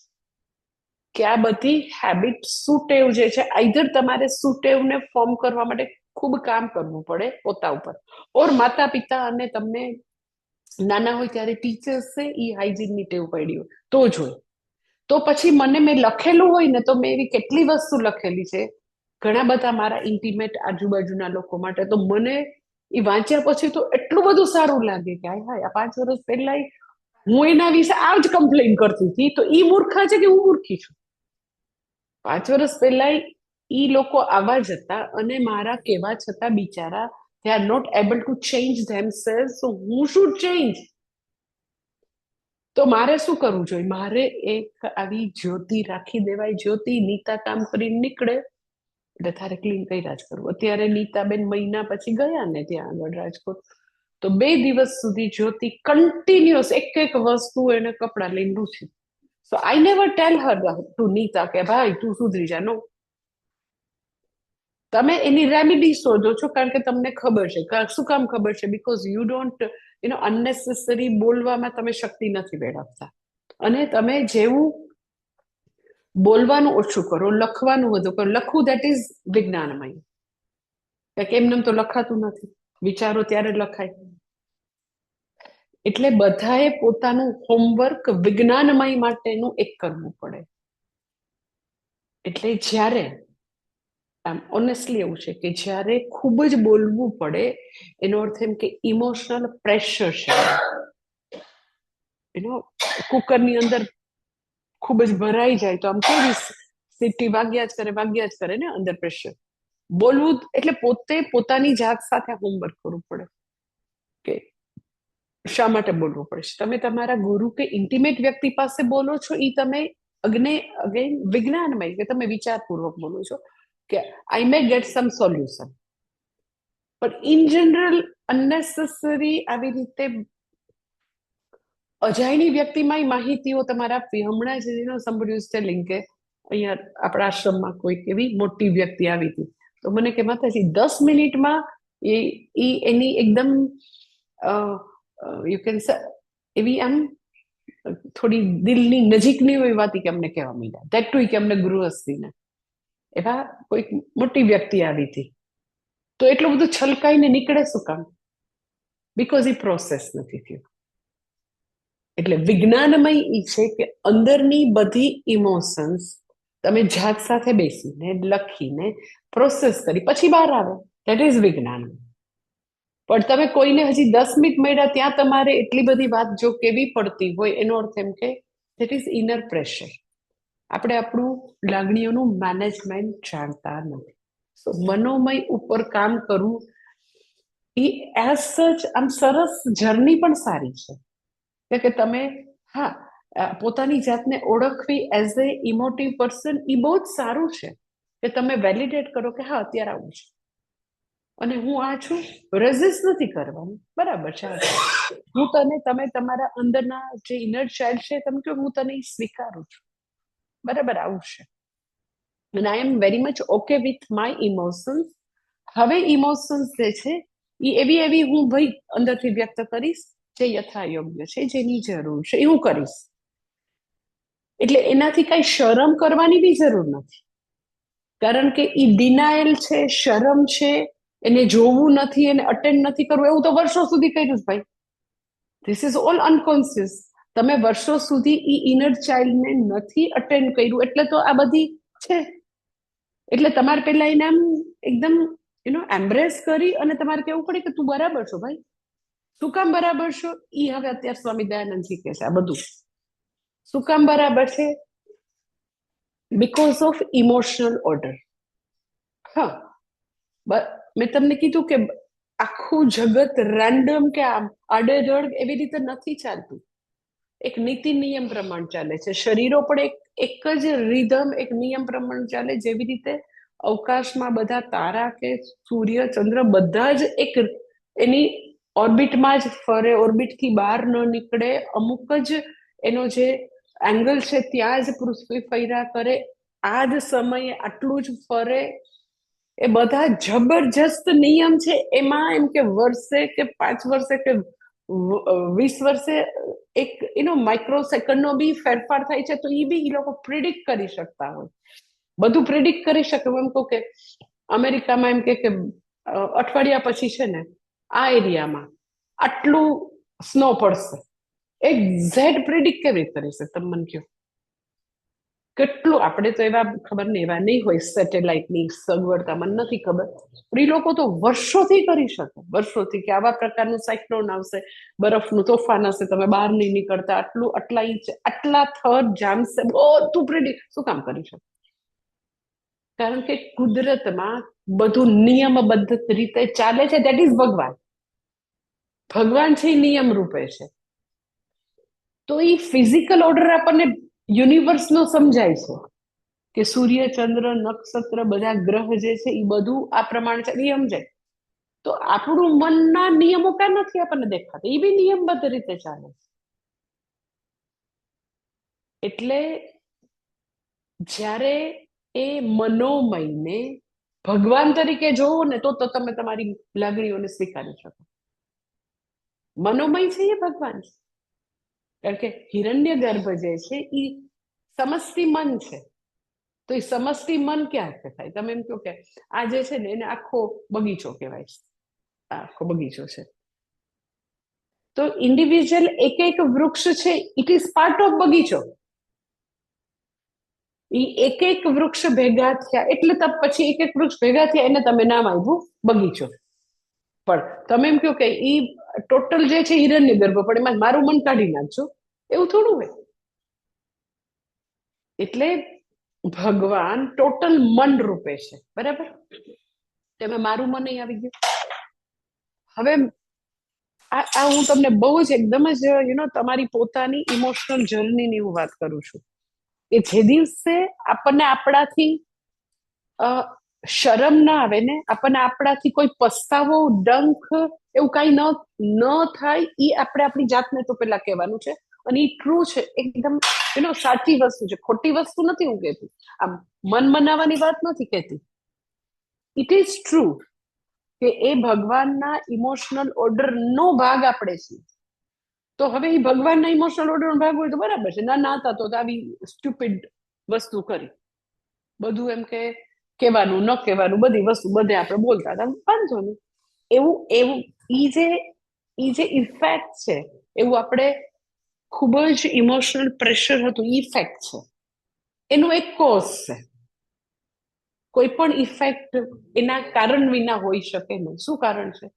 કે આ બધી હેબિટ, સુટેવ જે છે, આઈધર તમારે સુટેવને ફોર્મ કરવા માટે ખૂબ કામ કરવું પડે પોતા ઉપર, ઓર માતા પિતા અને તમને નાના હોય ત્યારે ટીચર્સે એ હાઇજીનની ટેવ પાડી હોય તો જ હોય. તો પછી મને મેં લખેલું હોય ને તો મેં એવી કેટલી વસ્તુ લખેલી છે ઘણા બધા મારા ઇન્ટિમેટ આજુબાજુના લોકો માટે, તો મને એ વાંચ્યા પછી તો એટલું બધું સારું લાગે કે હાય હાય, આ 5 વર્ષ પહેલા હું એના વિશે આ જ કમ્પ્લેન કરતી હતી તો એ મૂર્ખા છે કે હું મૂર્ખી છું. 5 વર્ષ પહેલા ઈ લોકો આવા જ હતા અને મારા કહેવા છતાં બિચારા they are not able to change themselves, so who should change? તો મારે શું કરવું જોઈએ? મારે એક આવી જ્યોતિ રાખી દેવાય. જ્યોતિ નીતા કામ કરીને નીકળે એટલે તારે ક્લીન કર્યા જ કરવું. અત્યારે નીતાબેન મહિના પછી ગયા ને ત્યાં આગળ રાજકોટ, તો 2 દિવસ સુધી જ્યોતિ કન્ટિન્યુઅસ એક વસ્તુ એને કપડા લઈને લૂછી. So I never tell her to Nita કે ભાઈ તું સુધરી જા. નો, તમે એની રેમેડી શોધો છો કારણ કે તમને ખબર છે. શું કામ ખબર છે? બીકોઝ યુ ડોન્ટ અનનેસેસરી બોલવામાં તમે શક્તિ નથી મેળવતા. અને તમે જેવું બોલવાનું ઓછું કરો, લખવાનું વધુ કરો. લખવું દેટ ઇઝ વિજ્ઞાનમય. એમને તો લખાતું નથી, વિચારો ત્યારે લખાય. એટલે બધાએ પોતાનું હોમવર્ક વિજ્ઞાનમય માટેનું એક કરવું પડે. એટલે જ્યારે આમ ઓનેસ્ટલી એવું છે કે જ્યારે ખૂબ જ બોલવું પડે એનો અર્થ એમ કે ઇમોશનલ પ્રેશર છે. કુકરની અંદર ખૂબ જ ભરાઈ જાય તો આમ કેવી સીટી વાગ્યા જ કરે ને અંદર પ્રેશર. બોલવું એટલે પોતે પોતાની જાત સાથે હોમવર્ક કરવું પડે કે શા માટે બોલવું પડે છે. તમે તમારા ગુરુ કે ઇન્ટિમેટ વ્યક્તિ પાસે બોલો છો એ તમે અગેન વિજ્ઞાનમય કે તમે વિચારપૂર્વક બોલો છો કે આઈ મે ગેટ સમ સોલ્યુશન. પણ ઇન જનરલ અનનેસેસરી આવી રીતે અજાયણી વ્યક્તિમાં માહિતીઓ તમારા આપવી. હમણાં જ somebody was telling કે અહીંયા આપણા આશ્રમમાં કોઈક એવી મોટી વ્યક્તિ આવી હતી તો મને કે માતાજી 10 મિનિટમાં એની એકદમ યુ કેન એવી આમ થોડી દિલની નજીકની હોય વાત કે અમને કહેવા માંડ્યા. દેટ ટુ કે અમને ગૃહસ્થીને એવા કોઈક મોટી વ્યક્તિ આવી હતી તો એટલું બધું છલકાઈને નીકળે શું કામ? બીકોઝ એ પ્રોસેસ નથી થયું. એટલે વિજ્ઞાનમય એ છે કે અંદરની બધી ઇમોશન્સ તમે જાત સાથે બેસીને લખીને પ્રોસેસ કરી પછી બહાર આવે. દેટ ઇઝ વિજ્ઞાન. પણ તમે કોઈને હજી 10 મિનિટ મળ્યા ત્યાં તમારે એટલી બધી વાત જો કેવી પડતી હોય એનો અર્થ એમ કે દેટ ઇઝ ઇનર પ્રેશર. આપણે આપણું લાગણીઓનું મેનેજમેન્ટ જાણતા નથી. મનોમય ઉપર કામ કરવું એ એઝ સચ આમ સરસ જર્ની પણ સારી છે કે તમે હા પોતાની જાતને ઓળખવી એઝ એ ઇમોટિવ પર્સન એ બહુ જ સારું છે કે તમે વેલિડેટ કરો કે હા અત્યારે આવું છે. અને હું આ છું, રેઝિસ્ટ નથી કરવાનું, બરાબર છે. હું તમે તમારા અંદરના જે ઇનર ચાઇલ્ડ છે તમે કહો હું તને સ્વીકારું છું, બરાબર, આવું છે. અને I am very much okay with my emotions. હવે ઇમોશન્સ જે છે એ એવી હું ભાઈ અંદરથી વ્યક્ત કરીશ જે યથાયોગ્ય છે, જેની જરૂર છે એ હું કરીશ. એટલે એનાથી કઈ શરમ કરવાની બી જરૂર નથી, કારણ કે એ ડિનાયલ છે, શરમ છે, એને જોવું નથી, એને અટેન્ડ નથી કરવું, એવું તો વર્ષો સુધી કર્યું ભાઈ. This is all unconscious. તમે વર્ષો સુધી ઈ ઇનર ચાઇલ્ડને નથી અટેન્ડ કર્યું, એટલે તો આ બધી છે. એટલે તમારે પેલા એને આમ એકદમ એમ્બ્રેસ કરી અને તમારે કેવું પડે કે તું બરાબર છો ભાઈ. શું કામ બરાબર છો? ઈ હવે અત્યારે સ્વામી દયાનંદજી કહે છે આ બધું. શું કામ બરાબર છે? Because of emotional order. હા, મેં તમને કીધું કે આખું જગત રેન્ડમ કે આડેધડ એવી રીતે નથી ચાલતું. એક નીતિ નિયમ પ્રમાણે ચાલે છે. શરીરો પણ એક જ રિધમ, એક નિયમ પ્રમાણે ચાલે. જેવી રીતે અવકાશમાં બધા તારા કે સૂર્ય, ચંદ્ર બધા જ એક એની ઓર્બિટમાં જ ફરે, ઓર્બિટથી બહાર ન નીકળે, અમુક જ એનો જે એંગલ છે ત્યાં જ પૃથ્વી ફર્યા કરે, આ જ સમયે આટલું જ ફરે. એ બધા જબરજસ્ત નિયમ છે. એમાં એમ કે વર્ષે કે 5 વર્ષે કે 20 વર્ષે એક માઇક્રો સેકન્ડનો બી ફેરફાર થાય છે, તો એ બી એ લોકો પ્રિડિક્ટ કરી શકતા હોય. બધું પ્રિડિક્ટ કરી શકે. એમ કહું કે અમેરિકામાં એમ કે અઠવાડિયા પછી છે ને આ એરિયામાં આટલું સ્નો પડશે, એક્ઝેક્ટ પ્રિડિક્ટ કેવી રીતે કરી શકે? તમે મને કહો કેટલું. આપણે તો એવા ખબર નહીં, એવા નહીં હોય સેટેલાઇટની સગવડતા, મને નથી ખબર, પણ એ લોકો તો વર્ષોથી કરી શકે, વર્ષોથી, કે આવા પ્રકારનું સાયક્લોન આવશે, બરફનું તોફાન હશે, તમે બહાર નહીં નીકળતા, આટલા ઇંચ, આટલા થર જામશે, બધું પ્રિડિક્ટ શું કામ કરી શકે? કારણ કે કુદરતમાં બધું નિયમબદ્ધ રીતે ચાલે છે. દેટ ઇઝ ભગવાન. ભગવાન છે એ નિયમ રૂપે છે. તો એ ફિઝિકલ ઓર્ડર આપણને યુનિવર્સનો સમજાય છે કે સૂર્ય, ચંદ્ર, નક્ષત્ર, બધા ગ્રહ જે છે એ બધું આ પ્રમાણે છે, નિયમ છે. તો આપણું મનના નિયમો ક્યાં નથી આપણને દેખાતા? એ બી નિયમબદ્ધ રીતે ચાલે છે. એટલે જ્યારે એ મનોમયને ભગવાન તરીકે જોવો ને તો તમે તમારી લાગણીઓને સ્વીકારી શકો. મનોમય છે એ ભગવાન છે. કારણ કે હિરણ્ય ગર્ભ જે છે એ સમષ્ટિ મન છે. તો એ સમષ્ટિ મન ક્યાં થાય? તમે એમ કહો કે આ જે છે ને એને આખો બગીચો કહેવાય છે, આખો બગીચો છે. તો ઇન્ડિવિજ્યુઅલ એક વૃક્ષ છે, ઇટ ઇઝ પાર્ટ ઓફ બગીચો. એક વૃક્ષ ભેગા થયા એટલે પછી એક વૃક્ષ ભેગા થયા એને તમે નામ આપ્યું બગીચો. પણ તમે એમ કહો કે ઈ ટોટલ જે છે હિરણ્ય ગર્ભ, પણ એમાં મારું મન કાઢી નાખજો, એવું થોડું હોય. એટલે ભગવાન ટોટલ મન રૂપે છે, બરાબર? તેમાં મારું મન અહીં આવી ગયું. હવે આ હું તમને બહુ જ એકદમ જ તમારી પોતાની ઇમોશનલ જર્નીની હું વાત કરું છું, કે જે દિવસે આપણને આપણાથી શરમ ના આવે ને, આપણને આપણાથી કોઈ પસ્તાવો, ડંખ એવું કઈ ન થાય, એ આપણે આપણી જાતને તો પેલા કહેવાનું છે. અને એ ટ્રુ છે, એકદમ સાચી વસ્તુ છે, ખોટી વસ્તુ નથી હું કહેતી. આમ મન મનાવવાની વાત નથી કહેતી. ઇટ ઇઝ ટ્રુ કે એ ભગવાનના ઇમોશનલ ઓર્ડર નો ભાગ આપણે છીએ. તો હવે એ ભગવાનના ઇમોશનલ ઓર્ડર નો ભાગ હોય તો બરાબર છે. ના હતા તો આવી સ્ટુપિડ વસ્તુ કરી, બધું એમ કે કહેવાનું ન કહેવાનું બધી વસ્તુ બધે આપણે બોલતા હતા, વાંધો નહીં. એવું ઈ જે ઇફેક્ટ છે, એવું આપણે ખૂબ જ ઇમોશનલ પ્રેશર હતું, ઇફેક્ટ છે, એનું એક કોઝ છે. કોઈ પણ ઇફેક્ટ એના કારણ વિના હોઈ શકે નહીં. શું કારણ છે?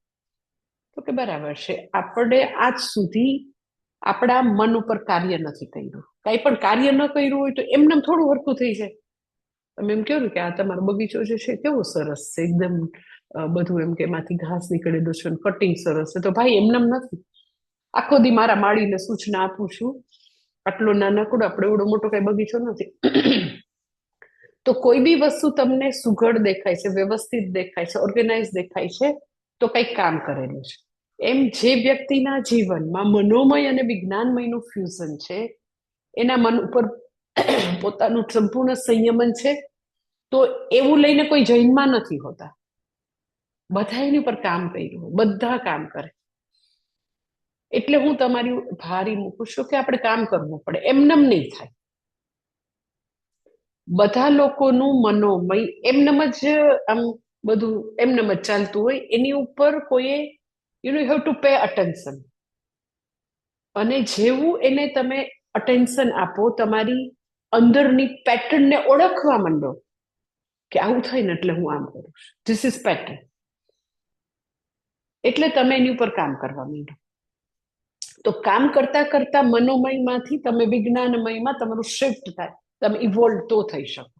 તો કે બરાબર છે, આપણે આજ સુધી આપણા મન ઉપર કાર્ય નથી કર્યું. કઈ પણ કાર્ય ન કર્યું હોય તો એમને થોડું હરખું થઈ જાય. તમે એમ કહો ને કે આ તમારો બગીચો જે છે કેવો સરસ છે, એકદમ બધું એમ કે એમાંથી ઘાસ નીકળેલું છે, કટિંગ સરસ છે. તો ભાઈ એમનેમ નથી. આખો દી મારા માળીને સૂચના આપું છું, આટલો નાનકડો આપણે એવડો મોટો કઈ બગીચો નથી. તો કોઈ બી વસ્તુ તમને સુઘડ દેખાય છે, વ્યવસ્થિત દેખાય છે, ઓર્ગેનાઇઝ દેખાય છે, તો કંઈક કામ કરેલું છે. એમ જે વ્યક્તિના જીવનમાં મનોમય અને વિજ્ઞાનમયનું ફ્યુઝન છે, એના મન ઉપર પોતાનું સંપૂર્ણ સંયમન છે, તો એવું લઈને કોઈ જૈનમાં નથી હોતા. બધા એની ઉપર કામ કર્યું હોય, બધા કામ કરે. એટલે હું તમારી ભારી મૂકું છું કે આપણે કામ કરવું પડે, એમનેમ નહીં થાય. બધા લોકોનું મનોમય એમનેમ જ આમ બધું એમનેમ જ ચાલતું હોય, એની ઉપર કોઈએ you have to pay attention. અને જેવું એને તમે અટેન્શન આપો, તમારી અંદરની પેટર્નને ઓળખવા માંડો કે આવું થાય ને એટલે હું આમ કરું છું, ધીસ ઇઝ પેટર્ન, એટલે તમે એની ઉપર કામ કરવા માંડો. તો કામ કરતા કરતા મનોમયમાંથી તમે વિજ્ઞાનમયમાં તમારું શિફ્ટ થાય, તમે ઇવોલ્વ તો થઈ શકો.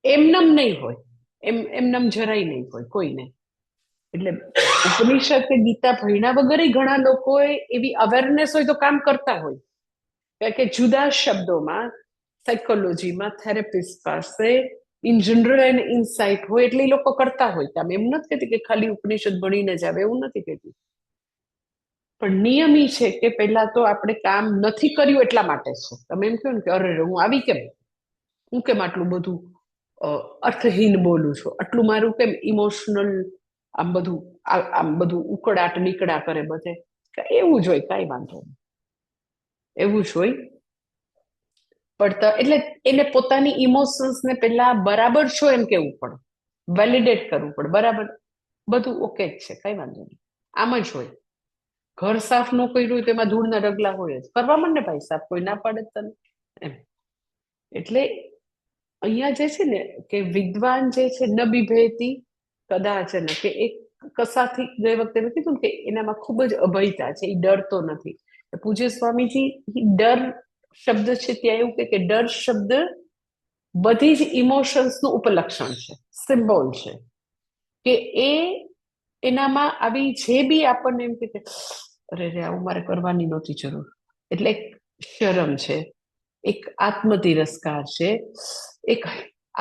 એમનેમ નહીં હોય, એમનેમ જરાય નહીં હોય કોઈને. એટલે ઉપનિષદ કે ગીતા ભણ્યા વગર ઘણા લોકોએ એવી અવેરનેસ હોય તો કામ કરતા હોય. કારણ કે જુદા શબ્દોમાં સાયકોલોજીમાં થેરેપિસ્ટ પાસે ઇન જનરલ એન્ડ ઇનસાઇટ હોય, એટલે એ લોકો કરતા હોય કામ. એમ નથી કહેતી કે ખાલી ઉપનિષદ ભણીને જ આવે, એવું નથી કહેતી. પણ નિયમ ઈ છે કે પહેલા તો આપણે કામ નથી કર્યું એટલા માટે છે. તમે એમ કહો ને કે અરે હું આવી કેમ, હું કેમ આટલું બધું અર્થહીન બોલું છું, આટલું મારું કેમ ઇમોશનલ આમ બધું ઉકળાટ નીકળા કરે બધે. એવું જ હોય, કાંઈ વાંધો નહીં, એવું જ હોય. પડતા એટલે એને પોતાની ઇમોશન્સને પેલા બરાબર છો એમ કેવું પડે, વેલિડેટ કરવું પડે, બરાબર બધું ઓકે જ છે, કાંઈ વાંધો નહીં. આમ જ હોય. ઘર સાફ ન કર્યું હોય તેમાં ધૂળના ડગલા હોય જ, કરવા માંડે ભાઈ સાફ, કોઈ ના પાડે તને એમ. એટલે અહીંયા જે છે ને કે વિદ્વાન જે છે ન બિભેતી કદાચ ને, કે એક કસાથી ગઈ વખતે મેં કીધું કે એનામાં ખૂબ જ અભયતા છે, એ ડરતો નથી. પૂજ્ય સ્વામીજી ડર શબ્દ છે ત્યાં એવું કે ડર શબ્દ બધી જ ઇમોશન્સનું ઉપલક્ષણ છે, સિમ્બોલ છે. કે એનામાં આવી જે બી આપણને એમ કે અરે રે આવું મારે કરવાની નહોતી જરૂર, એટલે એક શરમ છે, એક આત્મતિરસ્કાર છે, એક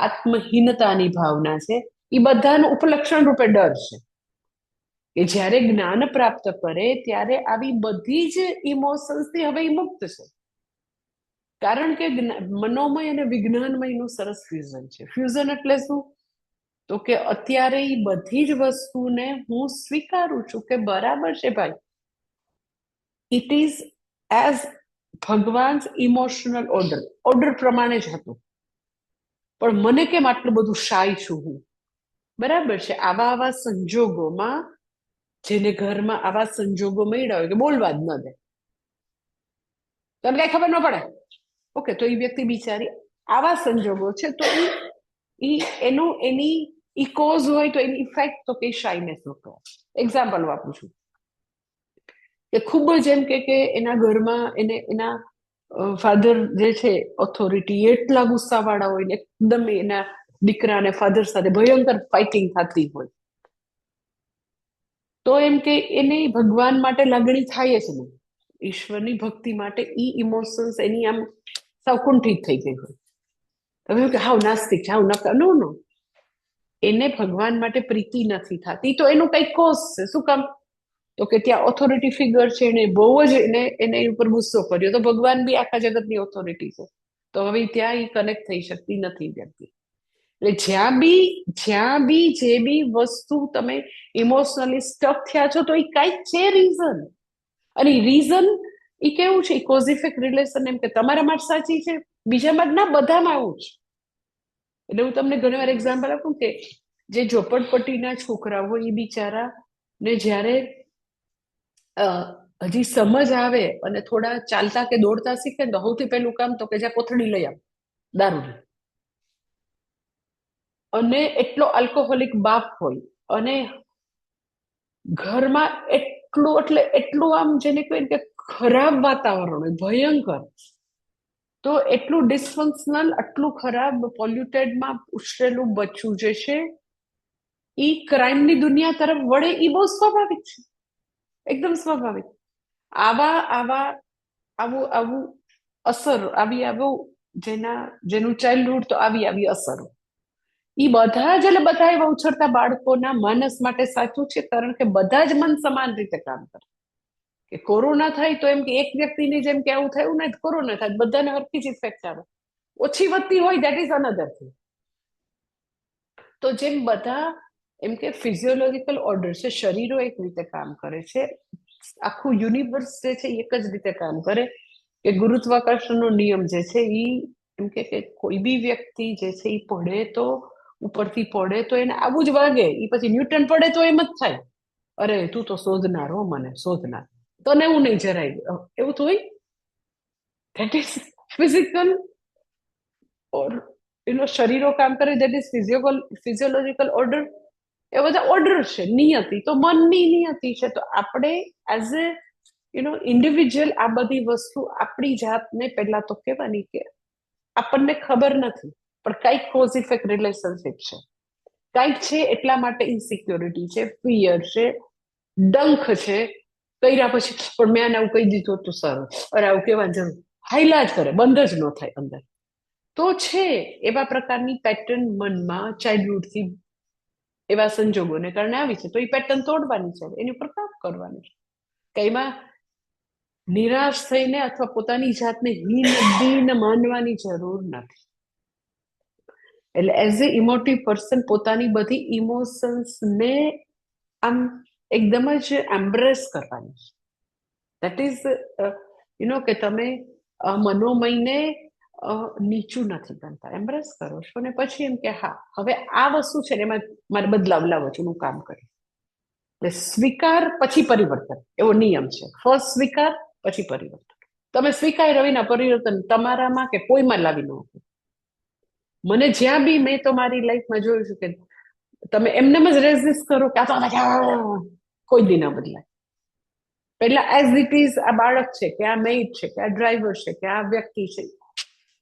આત્મહીનતાની ભાવના છે, એ બધાનું ઉપલક્ષણ રૂપે ડર છે. કે જ્યારે જ્ઞાન પ્રાપ્ત કરે ત્યારે આવી બધી જ ઇમોશન્સથી હવે મુક્ત છે. કારણ કે મનોમય અને વિજ્ઞાનમયનું સરસ ફ્યુઝન છે. ફ્યુઝન એટલે શું? તો કે અત્યારે એ બધી જ વસ્તુને હું સ્વીકારું છું કે બરાબર છે ભાઈ, ઇટ ઇઝ એઝ ભગવાન ઇમોશનલ ઓર્ડર પ્રમાણે જ હતું. પણ મને કેમ આટલું બધું શાય છું હું? બરાબર છે. આવા સંજોગોમાં, જેને ઘરમાં આવા સંજોગો મળ્યા હોય કે બોલવા જ ન દે, તમને કઈ ખબર ન પડે, ઓકે, તો એ વ્યક્તિ બિચારી આવા સંજોગો છે, તો એની કોઝ હોય તો એની ઇફેક્ટ તો કઈ શાયનેસ નો કહેવાય. એક્ઝામ્પલ વાપરું છું કે ખૂબ જ એમ કે એના ઘરમાં એના ફાધર જે છે ઓથોરિટી એટલા ગુસ્સાવાળા હોય ને, એકદમ એના દીકરા અને ફાધર સાથે ભયંકર ફાઇટિંગ થતી હોય, તો એમ કે એને ભગવાન માટે લાગણી થાય જ નહીં. ઈશ્વરની ભક્તિ માટે ઈ ઇમોશન્સ એની આમ સાવ કુંઠિત થઈ ગઈ હોય. તમે કે હાવ નાસ્તિક છે, હાવ નકા, નો નો, એને ભગવાન માટે પ્રીતિ નથી થતી, તો એનું કઈ કોઝ છે. શું કામ? તો કે ત્યાં ઓથોરિટી ફિગર છે, એને બહુ જ એને ઉપર ગુસ્સો કર્યો, તો ભગવાન બી આખા જગતની ઓથોરિટી છે, તો હવે ત્યાં એ કનેક્ટ થઈ શકતી નથી વ્યક્તિ. એટલે જ્યાં બી જે બી વસ્તુ તમે ઇમોશનલી સ્ટક થયા છો, તો એ કઈક છે રીઝન. અને રીઝન એ કેવું છે, કોઝ ઇફેક્ટ રિલેશન, એમ કે તમારા માટે સાચી છે, બીજા માટે ના, બધામાં આવું છે. એટલે હું તમને ઘણી વાર એક્ઝામ્પલ આપું કે જે ઝોપડપટ્ટીના છોકરા હોય એ બિચારા ને જ્યારે હજી સમજ આવે અને થોડા ચાલતા કે દોડતા શીખે ને, તો સૌથી પહેલું કામ તો કે જ્યાં કોથળી લઈ આવ દારૂ. અને એટલો આલ્કોહોલિક બાપ હોય અને ઘરમાં એટલું આમ જેને કહેવાય કે ખરાબ વાતાવરણ હોય, ભયંકર. તો એટલું ડિસફંક્શનલ, આટલું ખરાબ પોલ્યુટેડમાં ઉછરેલું બચ્ચું જે છે એ ક્રાઇમની દુનિયા તરફ વળે, એ બહુ સ્વાભાવિક છે, એકદમ સ્વાભાવિક. આવું અસર, આવું જેનું ચાઇલ્ડહુડ તો આવી અસરો, એ બધા જ એટલે બધા એવા ઉછળતા બાળકોના માનસ માટે સાચું છે, કારણ કે બધા જ મન સમાન રીતે કામ કરે. કે કોરોના થાય તો એમ કે એક વ્યક્તિની જેમ કે આવું થયું ને કોરોના થાય બધાને હરખી જ ઇફેક્ટ આવે, ઓછી વધતી હોય દેટ ઇઝ અનધર થિંગ. તો જેમ બધા એમ કે ફિઝિયોલોજીકલ ઓર્ડર છે, શરીરો એક રીતે કામ કરે છે, આખું યુનિવર્સ જે છે એક જ રીતે કામ કરે. કે ગુરુત્વાકર્ષણનો નિયમ જે છે એ એમ કે કોઈ બી વ્યક્તિ જે છે એ પડે તો ઉપરથી પડે તો એને આવું જ વાગે, એ પછી ન્યૂટન પડે તો એમ જ થાય, અરે તું તો શોધનાર હો, મને શોધનાર, તને એવું નહીં જરાય એવું તો હોય. ધેટ ઇઝ ફિઝિકલ ઓર એનો શરીરો કામ કરે, દેટ ઇઝ ફિઝિયોલોજીકલ ઓર્ડર. એ બધા ઓર્ડર છે, નિયતિ તો મનની નિયતિ છે. તો આપણે એઝ એ ઇન્ડિવિજ્યુઅલ આ બધી વસ્તુ આપણી જાતને પહેલા તો કહેવાની કે આપણને ખબર નથી, પણ કંઈક કોઝ ઇફેક્ટ રિલેશનશીપ છે, કંઈક છે એટલા માટે ઇન્સિક્યોરિટી છે, ફિયર છે, ડંખ છે. કર્યા પછી પણ મેં આને આવું કહી દીધું હતું સારું, અરે આવું કહેવાની જરૂર, હાઈલા જ કરે, બંધ જ ન થાય અંદર. તો છે એવા પ્રકારની પેટર્ન મનમાં ચાઇલ્ડહુડથી એવા સંજોગોને કારણે આવી છે, તો એ પેટર્ન તોડવાની છે, એની ઉપર કામ કરવાનું છે. કઈમાં નિરાશ થઈને અથવા પોતાની જાતને હીન માનવાની જરૂર નથી. એટલે એઝ એ ઇમોટિવ પર્સન પોતાની બધી ઇમોશન્સને આમ એકદમ જ એમ્બ્રેસ કરવાની છે. દેટ ઇઝ કે તમે મનોમયને નીચું નથી ગણતા, એમ્બ્રેસ કરો છો ને પછી એમ કે હા હવે આ વસ્તુ છે ને એમાં મારે બદલાવ લાવો છું, હું કામ કરીશ. એટલે સ્વીકાર પછી પરિવર્તન એવો નિયમ છે. ફર્સ્ટ સ્વીકાર પછી પરિવર્તન. તમે સ્વીકાર વિના પરિવર્તન તમારામાં કે કોઈમાં લાવી ન શકો. મને જ્યાં બી મેં તો મારી લાઈફમાં જોયું છે કે તમે એમને જ રેઝિસ્ટ કરો કે કોઈ દી ના બદલાય. પેલા એઝ ઇટ ઇઝ આ બાળક છે કે આ મેઇડ છે કે આ ડ્રાઈવર છે કે આ વ્યક્તિ છે,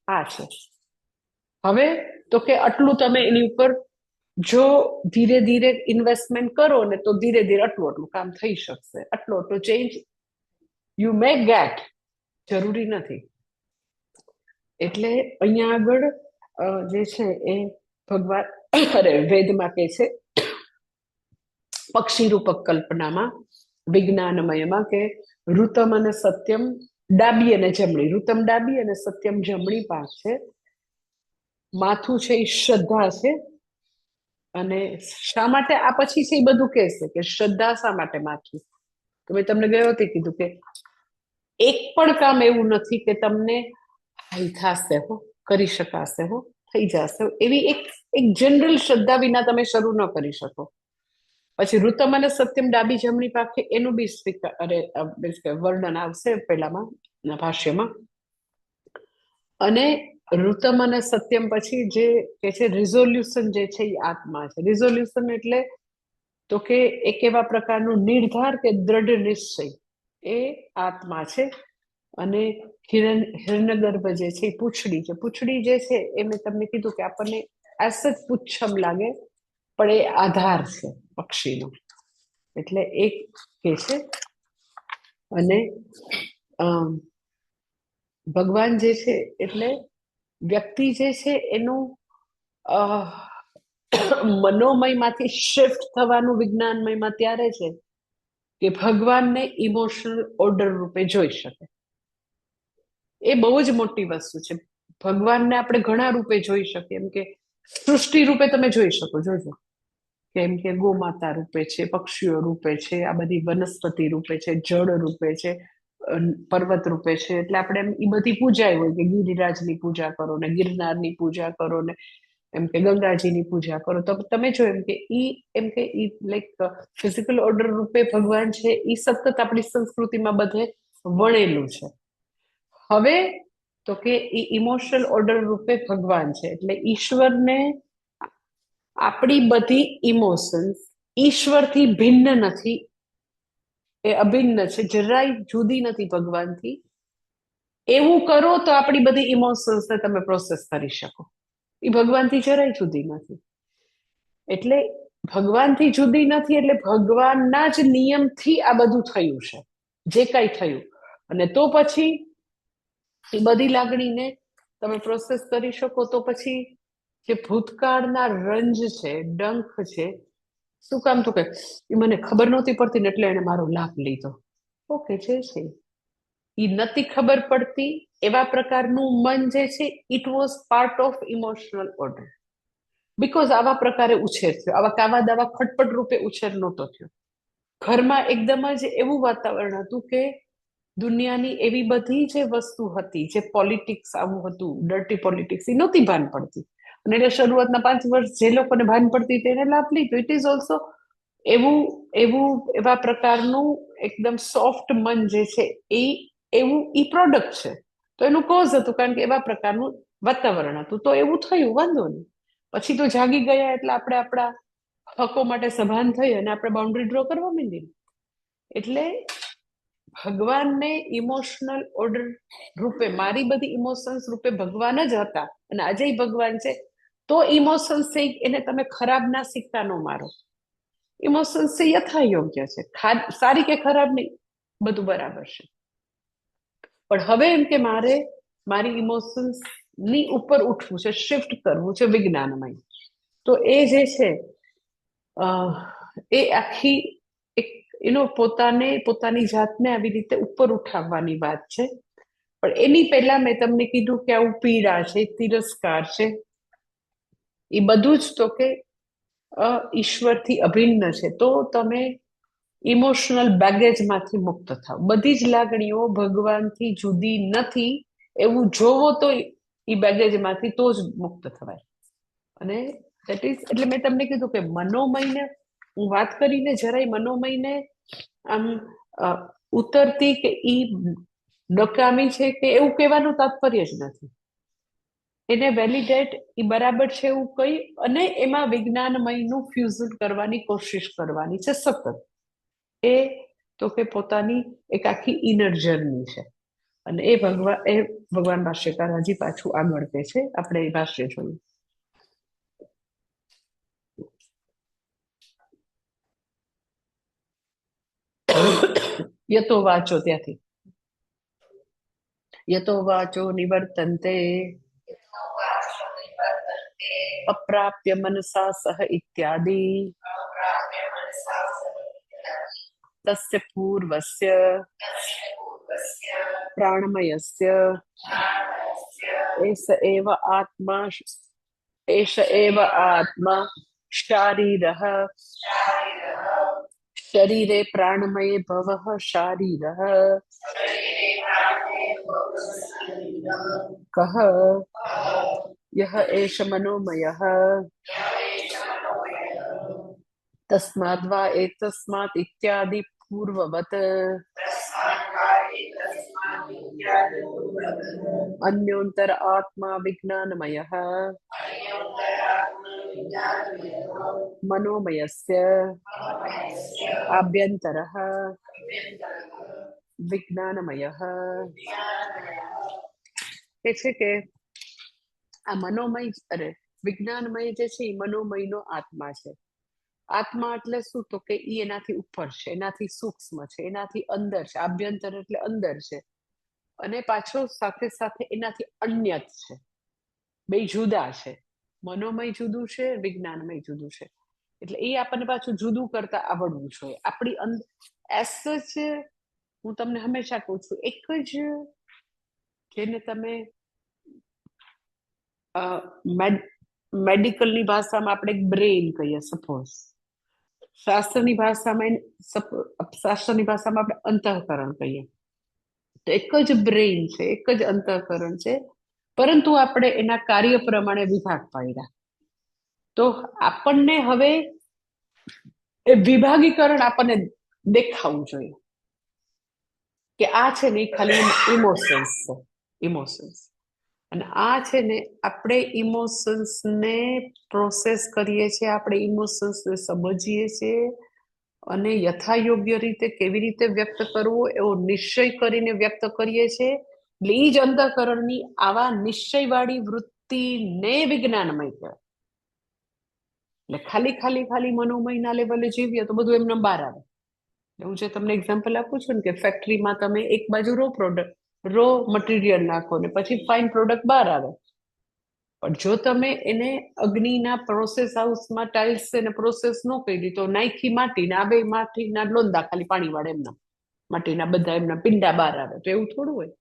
આ છે. હવે તો કે આટલું તમે એની ઉપર જો ધીરે ધીરે ઇન્વેસ્ટમેન્ટ કરો ને તો ધીરે ધીરે આટલું કામ થઈ શકશે, આટલું ચેન્જ યુ મે ગેટ, જરૂરી નથી. એટલે અહીંયા આગળ જે છે એ ભગવાન વેદમાં કે છે પક્ષી રૂપક કલ્પનામાં વિજ્ઞાનમયમાં કે ઋતમ અને સત્યમ ડાબી અને જમણી, ઋતમ ડાબી અને સત્યમ જમણી પાંખ છે. માથું છે એ શ્રદ્ધા છે, અને શા માટે આ પછી છે એ બધું કહેશે કે શ્રદ્ધા શા માટે માથું. તો મેં તમને ગયો તે કીધું કે એક પણ કામ એવું નથી કે તમને થશે હો, કરી શકાશે હો, થઈ જશે એવી એક જનરલ શ્રદ્ધા વિના તમે શરૂ ન કરી શકો. પછી ઋતમ અને સત્યમ ડાબી જમણી પાંખે એનું બી વર્ણન આવશે પેલામાં ભાષ્યમાં. અને ઋતમ અને સત્યમ પછી જે કે છે રિઝોલ્યુશન જે છે એ આત્મા છે. રિઝોલ્યુશન એટલે તો કે એક એવા પ્રકારનું નિર્ધાર કે દ્રઢ નિશ્ચય, એ આત્મા છે. અને હિરણ્યગર્ભ જે છે એ પૂંછડી છે. પૂંછડી જે છે એ મેં તમને કીધું કે આપણને એસ જ પુચ્છમ લાગે, પણ એ આધાર છે પક્ષીનો, એટલે એક કે છે. અને ભગવાન જે છે એટલે વ્યક્તિ જે છે એનું મનોમયમાંથી શિફ્ટ થવાનું વિજ્ઞાનમયમાં ત્યારે છે કે ભગવાનને ઇમોશનલ ઓર્ડર રૂપે જોઈ શકે. એ બહુ જ મોટી વસ્તુ છે. ભગવાનને આપણે ઘણા રૂપે જોઈ શકીએ, એમ કે સૃષ્ટિ રૂપે તમે જોઈ શકો, જોજો કેમ કે ગોમાતા રૂપે છે, પક્ષીઓ રૂપે છે, આ બધી વનસ્પતિ રૂપે છે, જળ રૂપે છે, પર્વત રૂપે છે. એટલે આપણે એ બધી પૂજા હોય કે ગિરિરાજની પૂજા કરો ને ગિરનારની પૂજા કરો ને એમ કે ગંગાજીની પૂજા કરો, તો તમે જો એમ કે ઈ લાઈક ફિઝિકલ ઓર્ડર રૂપે ભગવાન છે, એ સતત આપણી સંસ્કૃતિમાં બધે વણેલું છે. હવે તો કે એ ઇમોશનલ ઓર્ડર રૂપે ભગવાન છે, એટલે ઈશ્વરને આપણી બધી ઇમોશન્સ ઈશ્વરથી ભિન્ન નથી, એ અભિન્ન છે, જરાય જુદી નથી ભગવાનથી. એવું કરો તો આપણી બધી ઇમોશન્સને તમે પ્રોસેસ કરી શકો. એ ભગવાનથી જરાય જુદી નથી. એટલે ભગવાનથી જુદી નથી એટલે ભગવાનના જ નિયમથી આ બધું થયું છે, જે કાંઈ થયું. અને તો પછી એ બધી લાગણીને તમે પ્રોસેસ કરી શકો તો પછી જે ભૂતકાળના રંજ છે, ડંખ છે, શું કામ તો કે એ મને ખબર નહોતી પડતી ને એટલે એને મારો લાભ લીધો. ઓકે, જે છે એ નથી ખબર પડતી એવા પ્રકારનું મન જે છે, it was part of emotional order. Because આવા પ્રકારે ઉછેર થયો, આવા કાવા દાવા ખટપટ રૂપે ઉછેર નહોતો થયો. ઘરમાં એકદમ જ એવું વાતાવરણ હતું કે દુનિયાની એવી બધી જે વસ્તુ હતી, જે પોલિટિક્સ આવું હતું, ડર્ટી પોલિટિક્સ, એ નહોતી ભાન પડતી. અને એટલે શરૂઆતના 5 વર્ષ જે લોકોને ભાન પડતી તેને લાભ લીધો. ઇટ ઇઝ ઓલ્સો એવા પ્રકારનું એકદમ સોફ્ટ મન જે છે એ એવું ઈ પ્રોડક્ટ છે. તો એનું કોઝ હતું કારણ કે એવા પ્રકારનું વાતાવરણ હતું, તો એવું થયું, વાંધો નહીં. પછી તો જાગી ગયા એટલે આપણે આપણા હકો માટે સભાન થઈ અને આપણે બાઉન્ડ્રી ડ્રો કરવા માંડી. એટલે ભગવાનને ઇમોશનલ ઓર્ડર રૂપે, મારી બધી ઇમોશન્સ રૂપે ભગવાન જ હતા અને આજે ભગવાન છે. તો ઇમોશન્સ છે એને તમે ખરાબ ના શીખતા ન મારો. ઇમોશન્સ છે યથા યોગ્ય છે, સારી કે ખરાબ નહીં, બધું બરાબર છે. પણ હવે એમ કે મારે મારી ઇમોશન્સ ની ઉપર ઉઠવું છે, શિફ્ટ કરવું છે વિજ્ઞાનમય. તો એ જે છે એ આખી એક પોતાની જાતને આવી રીતે ઉપર ઉઠાવવાની વાત છે. પણ એની પહેલા મેં તમને કીધું કે આવું પીડા છે, તિરસ્કાર છે, એ બધું જ તો કે ઈશ્વરથી અભિન્ન છે. તો તમે ઇમોશનલ બેગેજમાંથી મુક્ત થાવ. બધી જ લાગણીઓ ભગવાનથી જુદી નથી એવું જોવો તો એ બેગેજમાંથી તો જ મુક્ત થવાય. અને દેટ ઇઝ એટલે મેં તમને કીધું કે મનોમયને હું વાત કરીને જરાય મનોમયને આમ ઉતરતી કે ઈ નકામી છે કે એવું કહેવાનું તાત્પર્ય જ નથી. એને વેલિડેટ એ બરાબર છે એવું કહી અને એમાં વિજ્ઞાનમયનું ફ્યુઝન કરવાની કોશિશ કરવાની છે સતત. એ તો કે પોતાની એક આખી ઇનર જર્ની છે. અને એ ભગવાન ભાષ્યકાર હજી પાછું આગળ કહે છે. આપણે એ ભાષ્ય જોયું. યતો વાચો ત્યાંથી યતો વાચો નિવર્તન્તે અપ્રાપ્ય મનસા સહ ઇત્યાદિ તસ્ય પૂર્વસ્ય પ્રાણમયસ્ય એષ એવ આત્મા શારીરઃ શરીરે પ્રાણમયે ભવઃ શારીરઃ કહ યહ એષ મનોમયઃ તસ્માદ્ વા એતસ્માत् ઇત્યાદિ પૂર્વવત અન્યોન્તર આત્મા વિજ્ઞાનમયઃ મનોમયસ્ય આભ્યંતરઃ વિજ્ઞાનમયઃ. એ છે કે આ મનોમય વિજ્ઞાનમય જે છે એ મનોમયનો આત્મા છે. આત્મા એટલે શું? તો કે એ એનાથી ઉપર છે, એનાથી સૂક્ષ્મ છે, એનાથી અંદર છે. આભ્યંતર એટલે અંદર છે અને પાછો સાથે સાથે એનાથી અન્યત છે. બે જુદા છે. મનોમય જુદું છે, વિજ્ઞાનમય જુદું છે. એટલે એ આપણને પાછું જુદું કરતા આવડવું જોઈએ. આપણી એસ જ હું તમને હંમેશા કહું છું, એક જ જેને તમે મેડિકલની ભાષામાં આપણે બ્રેઇન કહીએ, સપોઝ શાસ્ત્રની ભાષામાં આપણે અંતઃકરણ કહીએ. તો એક જ બ્રેઇન છે, એક જ અંતઃકરણ છે, પરંતુ આપણે એના કાર્ય પ્રમાણે વિભાગ પાડ્યા. તો આપણને હવે એ વિભાગીકરણ આપણને દેખાવું જોઈએ કે આ છે ને ખાલી ઇમોશન્સ છે, ઇમોશન્સ. અને આ છે ને આપણે ઇમોશન્સને પ્રોસેસ કરીએ છીએ, આપણે ઇમોશન્સને સમજીએ છીએ અને યથાયોગ્ય રીતે કેવી રીતે વ્યક્ત કરવું એવો નિશ્ચય કરીને વ્યક્ત કરીએ છીએ. એટલે એ જ અંતઃકરણની આવા નિશ્ચયવાળી વૃત્તિને વિજ્ઞાનમય કહેવાય. એટલે ખાલી મનોમયના લેવલે જીવીએ તો બધું એમને બહાર આવે. હું જે તમને એક્ઝામ્પલ આપું છું ને કે ફેક્ટરીમાં તમે એક બાજુ રો પ્રોડક્ટ રો મટીરિયલ નાખો ને પછી ફાઇન પ્રોડક્ટ બહાર આવે. પણ જો તમે એને અગ્નિના પ્રોસેસ હાઉસમાં ટાઇલ્સ એને પ્રોસેસ ન કરી તો નાખી માટીના આ બે માટીના લોંદા ખાલી પાણી વાળે એમના માટીના બધા એમના પિંડા બહાર આવે. તો એવું થોડું હોય.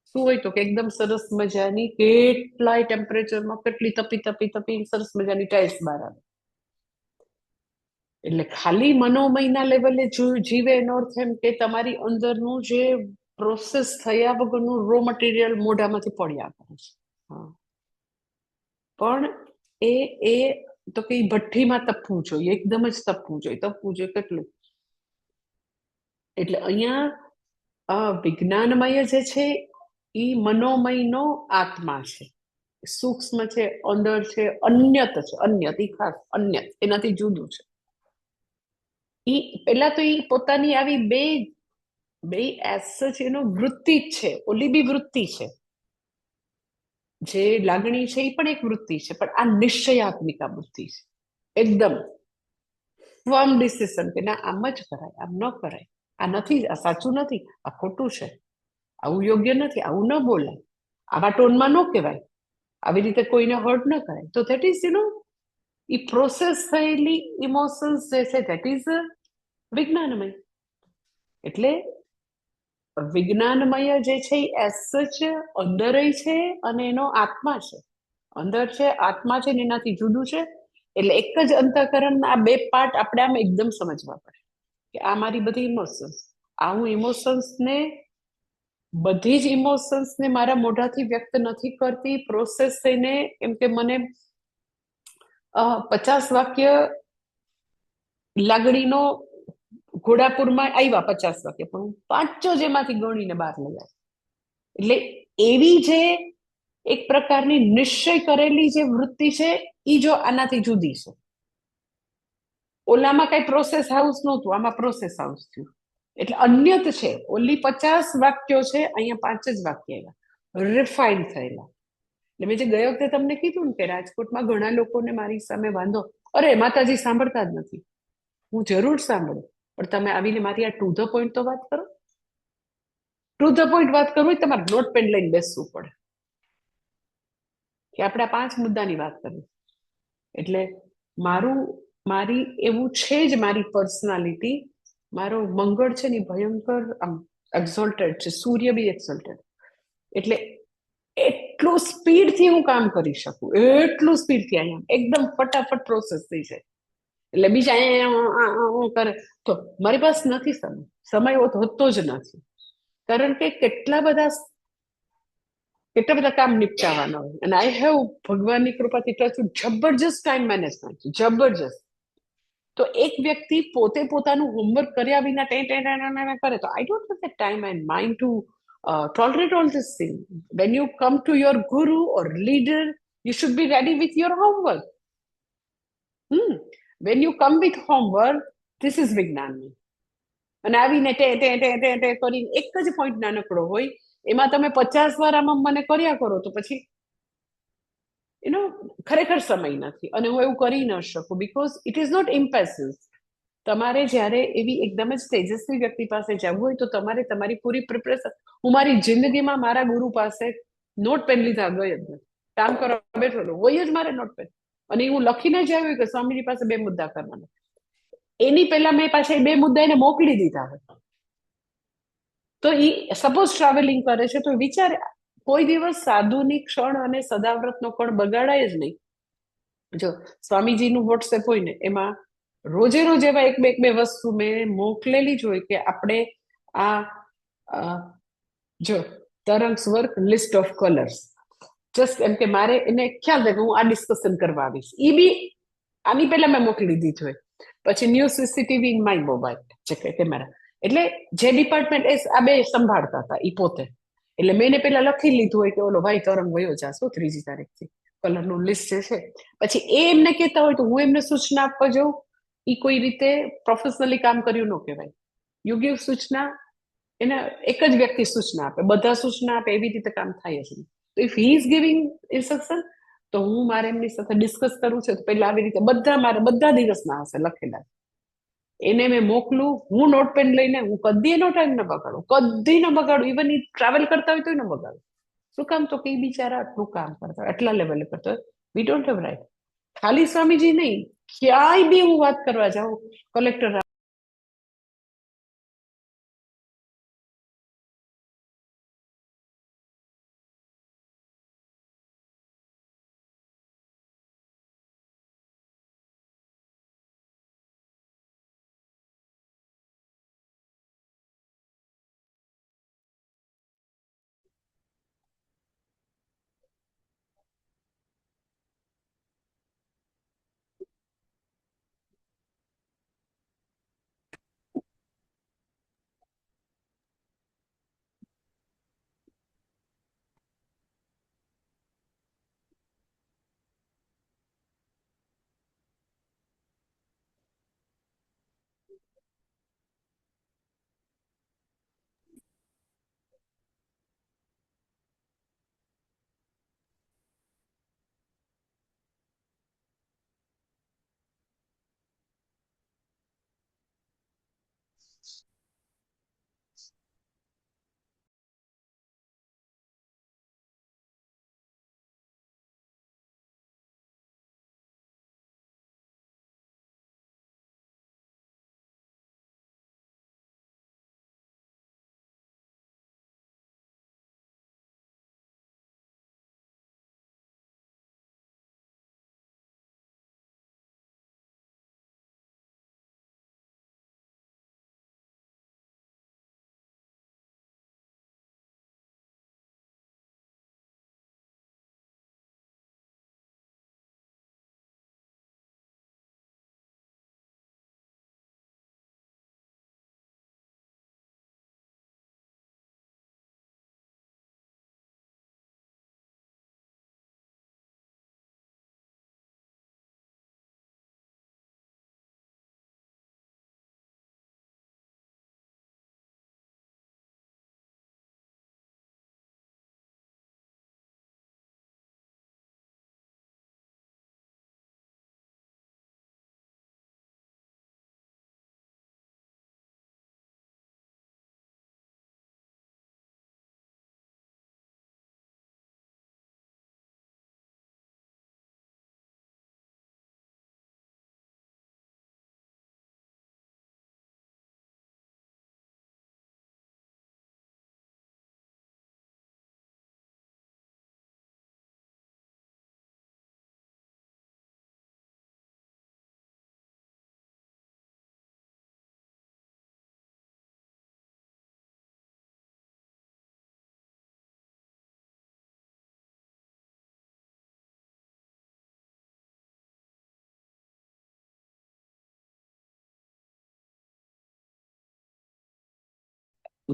શું હોય તો કે એકદમ સરસ મજાની કેટલાય ટેમ્પરેચરમાં કેટલી તપી તપી તપી સરસ મજાની ટાઇલ્સ બહાર આવે. એટલે ખાલી મનોમયના લેવલે જીવે એનો અર્થ એમ કે તમારી અંદરનું જે પ્રોસેસ થયા વગરનું રો મટીરિયલ મોઢામાંથી પડ્યા કરે છે. હા. પણ એ એ તો કે ભઠ્ઠીમાં તપવું જોઈએ, એકદમ જ તપવું જોઈએ કેટલું. એટલે અહીંયા વિજ્ઞાનમય જે છે એ મનોમયનો આત્મા છે, સૂક્ષ્મ છે, અંદર છે, અન્યત છે. અન્યત ઈ ખાસ અન્યત એનાથી જુદું છે. ઈ પેલા તો ઈ પોતાની આવી બે બે એસ છે એનો વૃત્તિ જ છે. ઓલી બી વૃત્તિ છે, જે લાગણી છે એ પણ એક વૃત્તિ છે, પણ આ નિશ્ચયાત્મિકા વૃત્તિ છે. એકદમ ફર્મ ડિસિઝન કે ના આમ જ કરાય, આમ ન કરાય, આ નથી, આ સાચું નથી, આ ખોટું છે, આવું યોગ્ય નથી, આવું ન બોલાય, આવા ટોનમાં ન કહેવાય, આવી રીતે કોઈને હર્ટ ન કરાય. તો ધેટ ઇઝ એ પ્રોસેસ થયેલી ઇમોશન્સ જે છે ધેટ ઇઝ વિજ્ઞાનમય. એટલે વિજ્ઞાનમય જે છે એ એસ જ અંદર છે અને એનો આત્મા છે. અંદર છે, આત્મા છે ને એનાથી જુદું છે. એટલે એક જ અંતઃકરણના આ બે પાર્ટ આપણે આમ એકદમ સમજવા પડે કે આ મારી બધી ઇમોશન્સ, આ હું ઇમોશન્સને બધી જ ઇમોશન્સને મારા મોઢાથી વ્યક્ત નથી કરતી. પ્રોસેસ થઈને એમ કે મને 50 વાક્ય લાગણીનો ઘોડાપુરમાં આવ્યા 50 વાક્ય, પણ હું 5 જ એમાંથી ગણીને બહાર લઈ આવ્યા. એટલે એવી જે એક પ્રકારની નિશ્ચય કરેલી જે વૃત્તિ છે એ જો આનાથી જુદી છે. ઓલામાં કઈ પ્રોસેસ હાઉસ નહોતું, આમાં પ્રોસેસ હાઉસ થયું. એટલે અન્યત છે. ઓલી 50 વાક્યો છે, અહીંયા 5 જ વાક્ય આવ્યા, રિફાઇન થયેલા. એટલે મેં જે ગયા વખતે તમને કીધું ને કે રાજકોટમાં ઘણા લોકોને મારી સામે વાંધો, અરે માતાજી સાંભળતા જ નથી. હું જરૂર સાંભળું, પણ તમે આવીને મારી આ ટુ ધ પોઈન્ટ તો વાત કરો. ટુ ધ પોઈન્ટ વાત કરવું હોય તમારે નોટ પેન લઈને બેસવું પડે કે આપણે 5 મુદ્દાની વાત કરવી. એટલે મારી એવું છે જ, મારી પર્સનાલિટી, મારો મંગળ છે ને ભયંકર આમ એક્ઝોલ્ટેડ છે, સૂર્ય બી એક્ઝોલ્ટેડ. એટલે એટલું સ્પીડથી હું કામ કરી શકું, એટલું સ્પીડથી અહીંયા એકદમ ફટાફટ પ્રોસેસ થઈ જાય. એટલે બીજા કરે તો મારી પાસે નથી સમય હોતો જ નથી. કારણ કે કેટલા બધા કામ નિપટાવાના હોય. અને આઈ હેવ ભગવાનની કૃપાથી જબરજસ્ત ટાઈમ મેનેજમેન્ટ, જબરજસ્ત. તો એક વ્યક્તિ પોતે પોતાનું હોમવર્ક કર્યા વિના કરે તો I don't have the time and mind to tolerate all this thing. When you come to your guru or leader, you should be ready with your homework. When you come with homework, this is વિજ્ઞાનની. અને આવીને કરીને એક જ point નાનકડો હોય, એમાં તમે 50 વાર આમાં મને કર્યા કરો તો પછી ખરેખર સમય નથી. અને હું એવું કરી ન શકું બીકોઝ ઇટ ઇઝ નોટ ઇમ્પેસિવ. તમારે જ્યારે એવી એકદમ જ તેજસ્વી વ્યક્તિ પાસે જવું હોય તો તમારે તમારી પૂરી પ્રિપરેશન. હું મારી જિંદગીમાં મારા ગુરુ પાસે નોટ પેન લીધા ગઈ જ નથી. કામ કરવા બેઠો હોય જ મારે નોટ પેન, અને હું લખીને જ આવ્યું કે સ્વામીજી પાસે 2 મુદ્દા કરવાના. એની પહેલા મેં પાછા 2 મુદ્દા એને મોકલી દીધા હોય. તો એ સપોઝ ટ્રાવેલિંગ કરે છે તો વિચારે કોઈ દિવસ સાધુની ક્ષણ અને સદાવ્રતનો કણ બગાડાય જ નહીં. જો સ્વામીજીનું વોટ્સએપ હોય ને એમાં રોજે રોજ એવા એક બે વસ્તુ મેં મોકલેલી જ હોય કે આપણે આ જો તરંગ્સ work list of colours, just એમ કે મારે એને ખ્યાલ છે કે હું આ ડિસ્કશન કરવા આવીશ. એ બી આની પહેલા મેં મોકલી દીધું હોય. પછી new CCTV in my mobile છે કે કેમેરા. એટલે જે ડિપાર્ટમેન્ટ આ બે સંભાળતા હતા એ પોતે. એટલે મેં એને પેલા લખી લીધું હોય કે ઓલો ભાઈ તરંગ વયો જાશો 3જી તારીખથી, કલરનું લિસ્ટ જે છે. પછી એ એમને કહેતા હોય તો હું એમને સૂચના આપવા જાઉં. એ કોઈ રીતે પ્રોફેશનલી કામ કર્યું ન કહેવાય. યુ ગીવ સૂચના, એને એક જ વ્યક્તિ સૂચના આપે, બધા સૂચના આપે એવી રીતે કામ થાય જ નહીં. તો if he is giving instruction તો હું મારે એમની સાથે ડિસ્કસ કરવું છે તો પહેલા આવી રીતે મારે બધા દિવસના હશે લખેલા. એને મેં મોકલું, હું નોટ પેન લઈને હું કદી એનો ટાઈમ ન બગાડું, કદી ન બગાડું, ઇવન એ ટ્રાવેલ કરતા હોય તો ન બગાડું. શું કામ? તો કે બિચારા આટલું કામ કરતા હોય, આટલા લેવલે કરતા હોય. We don't have right. ખાલી સ્વામીજી નહીં, ક્યાંય બી હું વાત કરવા જાઉં, કલેક્ટર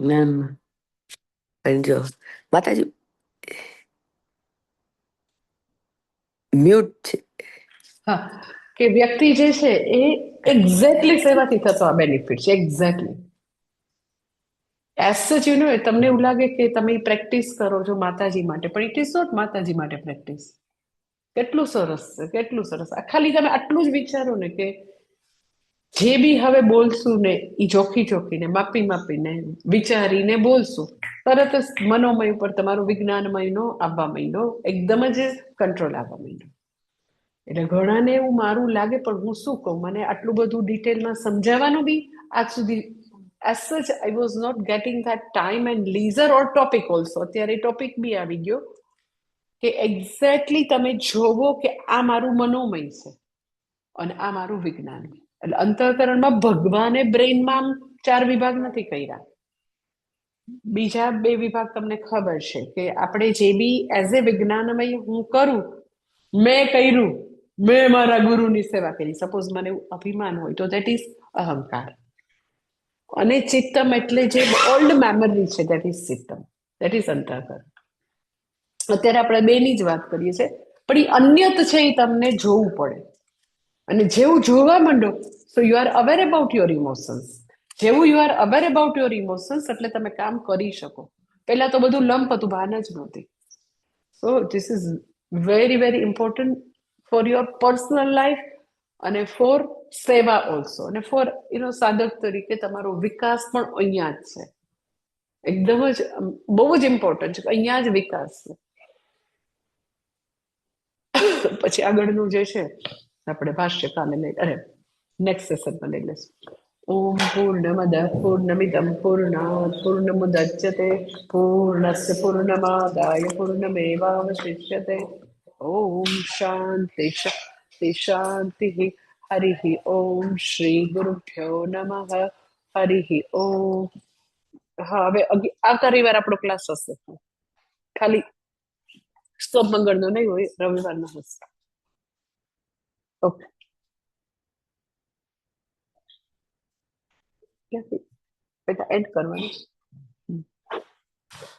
ના ના. પણ જો માતાજી મ્યુટ છે. હા, કે વ્યક્તિ જે છે એ એક્ઝેક્ટલી સેવાથી થતો આ બેનિફિટ છે. એક્ઝેક્ટલી એઝ સચ તમને એવું લાગે કે તમે પ્રેક્ટિસ કરો છો માતાજી માટે, પણ ઇટ ઇઝ નોટ માતાજી માટે પ્રેક્ટિસ. કેટલું સરસ છે, કેટલું સરસ. આ ખાલી તમે આટલું જ વિચારો ને કે જે બી હવે બોલશું ને એ ચોખ્ખી ચોખ્ખીને માપી માપીને વિચારીને બોલશું, તરત જ મનોમય ઉપર તમારું વિજ્ઞાનમયનો આવવા માંડ્યો, એકદમ જ કંટ્રોલ આવવા માંડ્યો. એટલે ઘણાને એવું મારું લાગે, પણ હું શું કહું, મને આટલું બધું ડિટેલમાં સમજાવવાનું બી આજ સુધી as such I was not getting that time and leisure or topic also. અત્યારે ટોપિક બી આવી ગયો કે એક્ઝેક્ટલી તમે જોવો કે આ મારું મનોમય છે અને આ મારું વિજ્ઞાન. એટલે અંતઃકરણમાં ભગવાને બ્રેઇનમાં 4 વિભાગ નથી કર્યા. બીજા 2 વિભાગ તમને ખબર છે કે આપણે જે બી એઝ એ વિજ્ઞાનમય હું કરું, મેં કર્યું, મેં મારા ગુરુની સેવા કરી, સપોઝ મને એવું અભિમાન હોય તો દેટ ઇઝ અહંકાર. અને ચિત્તમ એટલે જે ઓલ્ડ મેમરી છે, દેટ ઇઝ ચિત્તમ, દેટ ઇઝ અંતઃકરણ. અત્યારે આપણે બેની જ વાત કરીએ છીએ, પણ એ અન્યત છે, એ તમને જોવું પડે. અને જેવું જોવા માંડો, so you are aware about your emotions. જેવું you are aware about your emotions, એટલે તમે કામ કરી શકો. પહેલા તો બધું લંપ હતું, ભાન જ નહોતી. So this is very very important for your personal life અને ફોર સેવા ઓલ્સો, અને ફોર સાધક તરીકે તમારો વિકાસ પણ અહીંયા જ છે. એકદમ જ બહુ જ ઇમ્પોર્ટન્ટ છે કે અહીંયા જ વિકાસ છે. પછી આગળનું જે છે આપણે ભાષ્ય કાલે લઈ, અરે નેક્સ્ટ સેશનમાં લઈ લઈશું. ઓમ પૂર્ણમદ પૂર્ણમિદમ પૂર્ણાત પૂર્ણમુદચ્યતે પૂર્ણસ્ય પૂર્ણમાદાય પૂર્ણમેવાવશિષ્યતે. ઓમ શાંતિ શાંતિ શાંતિ. હરિ ઓમ શ્રી ગુરુભ્યો નમઃ. હરિ ઓમ. હા, હવે આવતા રવિવાર આપણો ક્લાસ હશે, ખાલી સોમ મંગળનો નહીં હોય, રવિવારનો હશે. ઓકે. ક્યાંથી બેટા એડ કરવાનું?